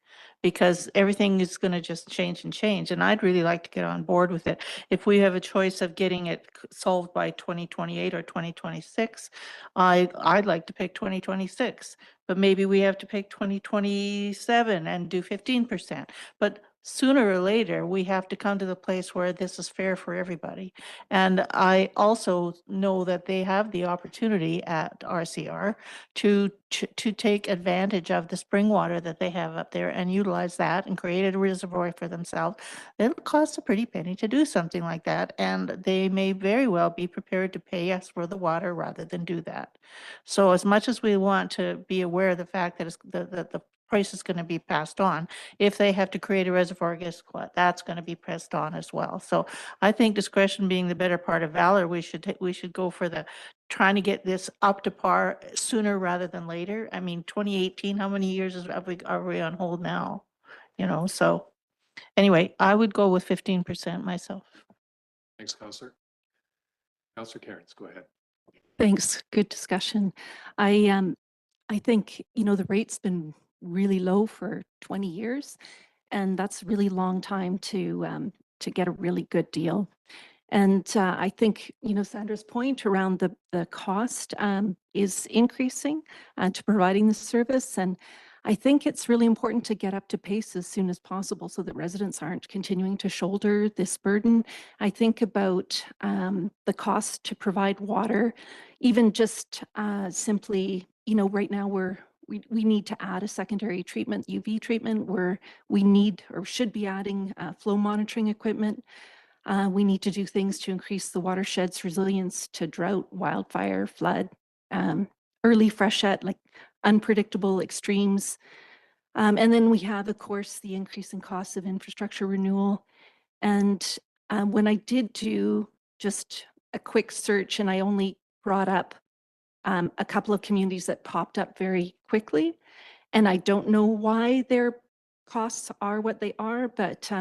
because everything is going to just change and change. And I'd really like to get on board with it. If we have a choice of getting it solved by 2028 or 2026, I'd like to pick 2026. But maybe we have to pick 2027 and do 15%. But sooner or later, we have to come to the place where this is fair for everybody. And I also know that they have the opportunity at RCR to take advantage of the spring water that they have up there and utilize that and create a reservoir for themselves. It'll cost a pretty penny to do something like that. And they may very well be prepared to pay us for the water rather than do that. So as much as we want to be aware of the fact that the price is going to be passed on, if they have to create a reservoir, guess what? That's going to be passed on as well. So I think discretion being the better part of valor, we should go for the trying to get this up to par sooner rather than later. I mean, 2018, how many years are we on hold now? You know, so anyway, I would go with 15% myself. Thanks, Councillor. Councillor Cairns, go ahead. Thanks. Good discussion. I think, the rate's been really low for 20 years, and that's a really long time to get a really good deal. And I think, Sandra's point around the cost is increasing to providing the service. And I think it's really important to get up to pace as soon as possible so that residents aren't continuing to shoulder this burden. I think about the cost to provide water, even just simply, right now we need to add a secondary treatment, UV treatment, where we need or should be adding flow monitoring equipment. We need to do things to increase the watershed's resilience to drought, wildfire, flood, early freshet, like unpredictable extremes. And then we have, of course, the increase in costs of infrastructure renewal. And when I did do just a quick search, and I only brought up a couple of communities that popped up very quickly, and I don't know why their costs are what they are, but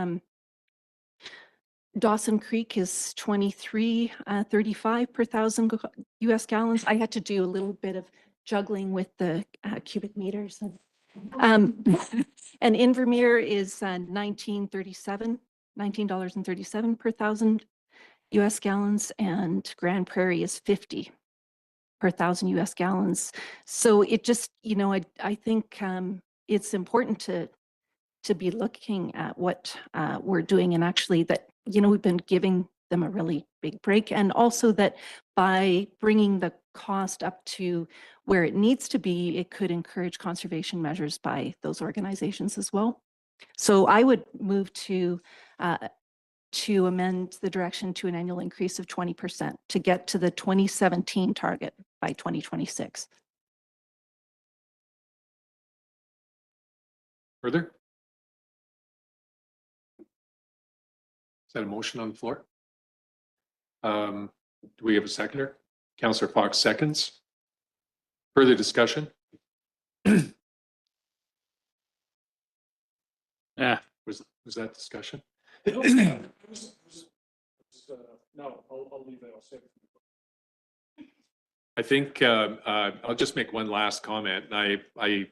Dawson Creek is 23.35 per thousand US gallons. I had to do a little bit of juggling with the cubic meters. And Invermere is $19.37 per thousand US gallons, and Grand Prairie is 50 per thousand US gallons. So it just, I think it's important to be looking at what we're doing, and actually that, we've been giving them a really big break, and also that by bringing the cost up to where it needs to be, it could encourage conservation measures by those organizations as well. So I would move to amend the direction to an annual increase of 20% to get to the 2017 target by 2026. Further? Is that a motion on the floor? Do we have a seconder? Councillor Fox seconds. Further discussion? Yeah. Was that discussion? No, I'll leave that. I'll say it. I think I'll just make one last comment. And I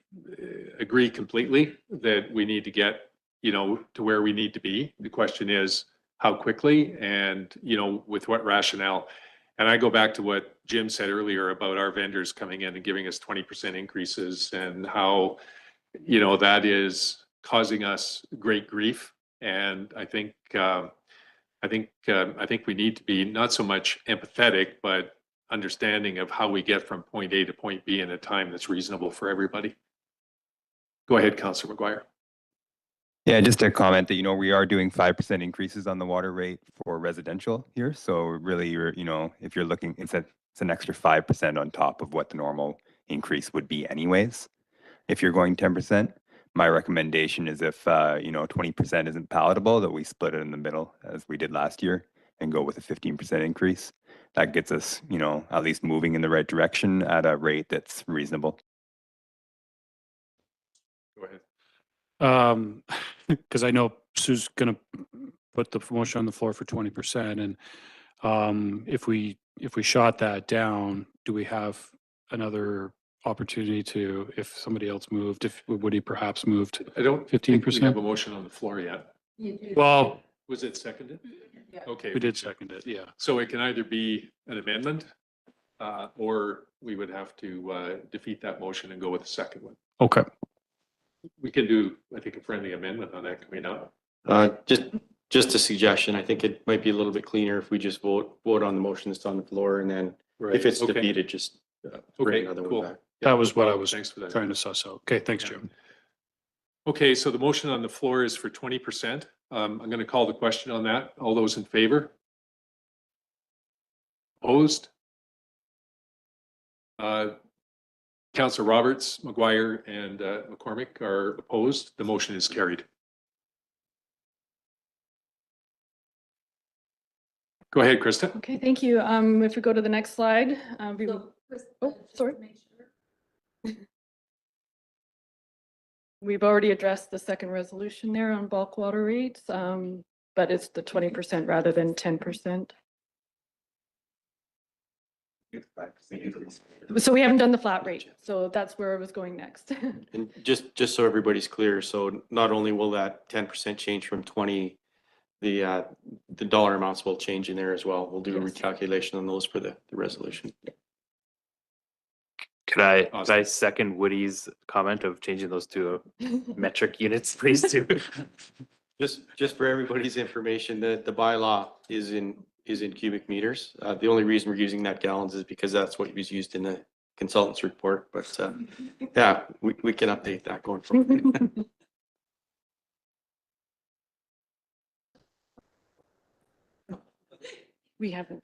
agree completely that we need to get, to where we need to be. The question is how quickly and, with what rationale. And I go back to what Jim said earlier about our vendors coming in and giving us 20% increases, and how, that is causing us great grief. And I think we need to be not so much empathetic, but understanding of how we get from point A to point B in a time that's reasonable for everybody. Go ahead, Councillor McGuire. Yeah, just a comment that, we are doing 5% increases on the water rate for residential here. So really, if you're looking, it's an extra 5% on top of what the normal increase would be anyways. If you're going 10%, my recommendation is if, 20% isn't palatable, that we split it in the middle as we did last year and go with a 15% increase. That gets us, at least moving in the right direction at a rate that's reasonable. Because I know Sue's gonna put the motion on the floor for 20%, and if we shot that down, do we have another opportunity to, if somebody else moved, if Woody perhaps moved? I don't think we have 15%? a motion on the floor yet. Well, Was it seconded? Okay. we did second it, yeah. So it can either be an amendment, or we would have to defeat that motion and go with the second one. Okay. We can do, I think, a friendly amendment on that, can we not? Just a suggestion. I think it might be a little bit cleaner if we just vote on the motion that's on the floor, and then if it's Okay. defeated, just bring Okay, another cool. one back. That was what I Well, was Thanks for that. trying to suss out. Okay, thanks, Yeah. Jim. Okay, so the motion on the floor is for 20%. I'm going to call the question on that. All those in favor? Opposed? Councillor Roberts, McGuire, and McCormick are opposed. The motion is carried. Go ahead, Krista. Okay, thank you. If we go to the next slide, sorry. We've already addressed the second resolution there on bulk water rates, but it's the 20% rather than 10%. So we haven't done the flat rate, so that's where I was going next. And just so everybody's clear, so not only will that 10% change from 20, the dollar amounts will change in there as well. We'll do a Yes. recalculation on those for the resolution. Could I Awesome. second Woody's comment of changing those to metric units, please, too? Just for everybody's information, the bylaw is in cubic meters. The only reason we're using that gallons is because that's what was used in the consultant's report, but yeah, we can update that going forward. We haven't.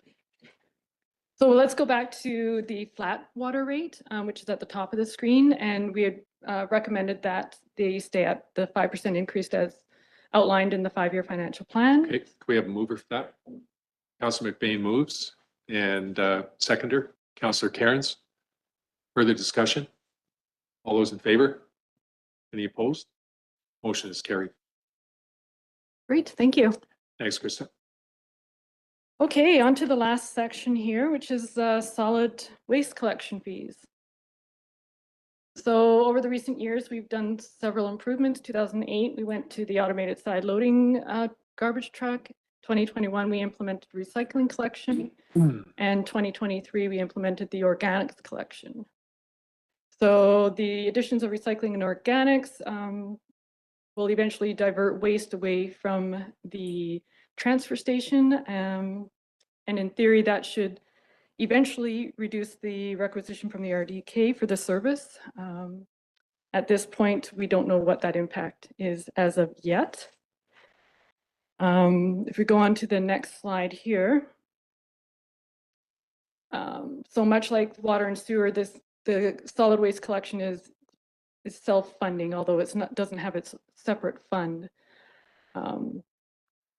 So let's go back to the flat water rate, which is at the top of the screen, and we had recommended that they stay at the 5% increase as outlined in the 5-year financial plan. Okay, can we have a mover for that? Councillor McBain moves, and seconder, Councillor Cairns. Further discussion? All those in favor? Any opposed? Motion is carried. Great, thank you. Thanks, Krista. Okay, on to the last section here, which is solid waste collection fees. So over the recent years, we've done several improvements. 2008, we went to the automated side loading garbage truck. 2021, we implemented recycling collection. And 2023, we implemented the organics collection. So the additions of recycling and organics will eventually divert waste away from the transfer station. And in theory, that should eventually reduce the requisition from the RDK for the service. At this point, we don't know what that impact is as of yet. If we go on to the next slide here. So much like water and sewer, the solid waste collection is self-funding, although it's not, doesn't have its separate fund.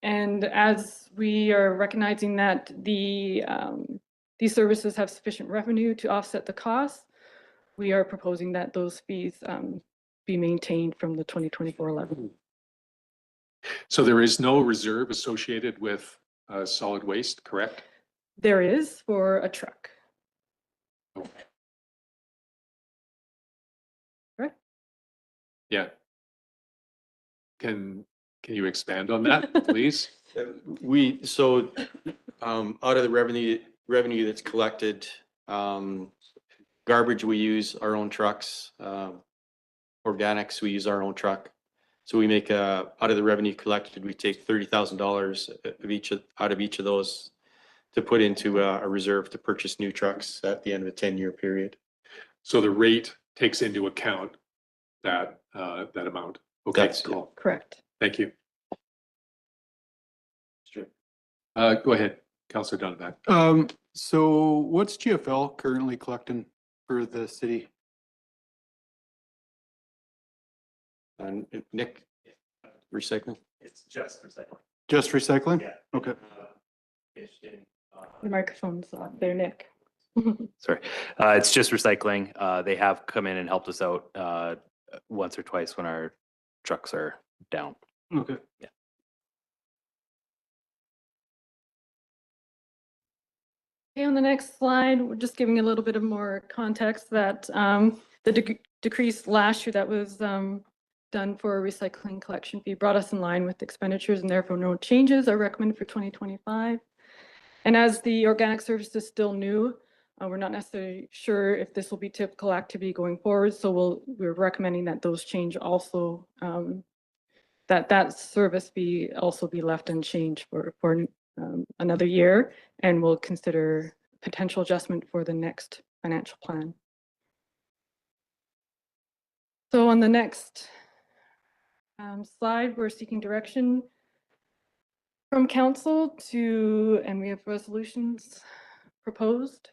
And as we are recognizing that these services have sufficient revenue to offset the costs, we are proposing that those fees be maintained from the 2024 level. So there is no reserve associated with solid waste, correct? There is for a truck. Correct? Yeah. Can you expand on that, please? So out of the revenue that's collected, garbage, we use our own trucks. Organics, we use our own truck. So we make out of the revenue collected, we take $30,000 out of each of those to put into a reserve to purchase new trucks at the end of a 10-year period. So the rate takes into account that that amount. Okay, That's- cool. Correct. Thank you. Go ahead, Councillor Donovan. So what's GFL currently collecting for the city? And Nick, recycling? It's just recycling. Just recycling? Yeah. Okay. The microphone's off there, Nick. Sorry, it's just recycling. They have come in and helped us out once or twice when our trucks are down. Okay. Okay, on the next slide, we're just giving a little bit of more context that the decrease last year that was done for a recycling collection fee brought us in line with expenditures, and therefore no changes are recommended for 2025. And as the organic service is still new, we're not necessarily sure if this will be typical activity going forward. So we're recommending that those change also, that service fee also be left unchanged for another year, and we'll consider potential adjustment for the next financial plan. So on the next slide, we're seeking direction from council to, and we have resolutions proposed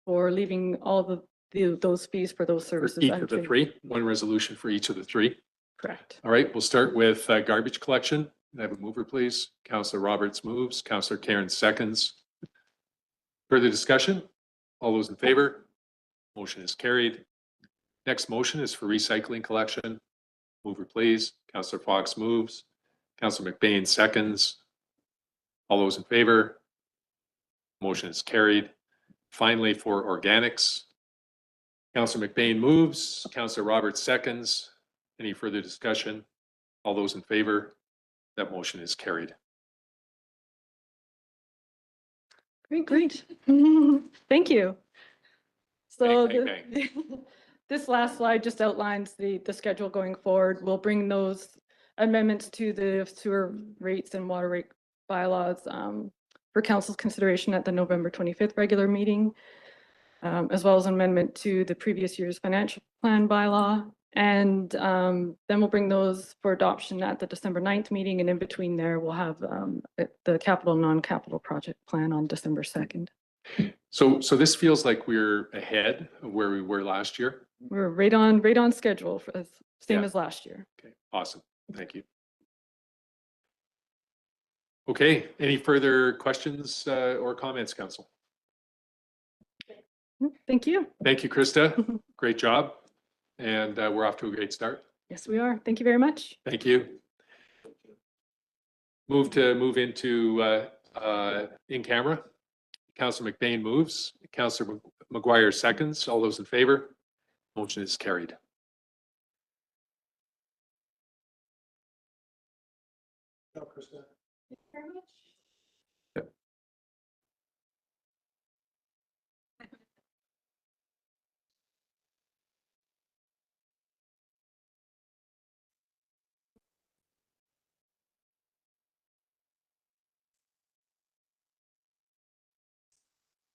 for leaving all those fees for those For services each of the unchanged. three, one resolution for each of the three. Correct. All right, we'll start with garbage collection. I have a mover, please. Councillor Roberts moves, Councillor Karen seconds. Further discussion? All those in favor? Motion is carried. Next motion is for recycling collection. Mover, please. Councillor Fox moves, Councillor McBain seconds. All those in favor? Motion is carried. Finally, for organics, Councillor McBain moves, Councillor Roberts seconds. Any further discussion? All those in favor? That motion is carried. Great. Thank you. So Bang, bang, this last slide just outlines the schedule going forward. We'll bring those amendments to the sewer rates and water rate bylaws for council's consideration at the November 25th regular meeting, as well as an amendment to the previous year's financial plan bylaw. And then we'll bring those for adoption at the December 9th meeting. And in between there, we'll have the capital non-capital project plan on December 2nd. So this feels like we're ahead of where we were last year. We're right on schedule for same Yeah. as last year. Okay, awesome. Thank you. Okay, any further questions or comments, council? Thank you. Thank you, Krista. Great job. And we're off to a great start. Yes, we are. Thank you very much. Thank you. Move into in camera. Councillor McBain moves. Councillor McGuire seconds. All those in favor? Motion is carried.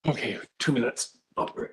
Okay, 2 minutes. I'll break.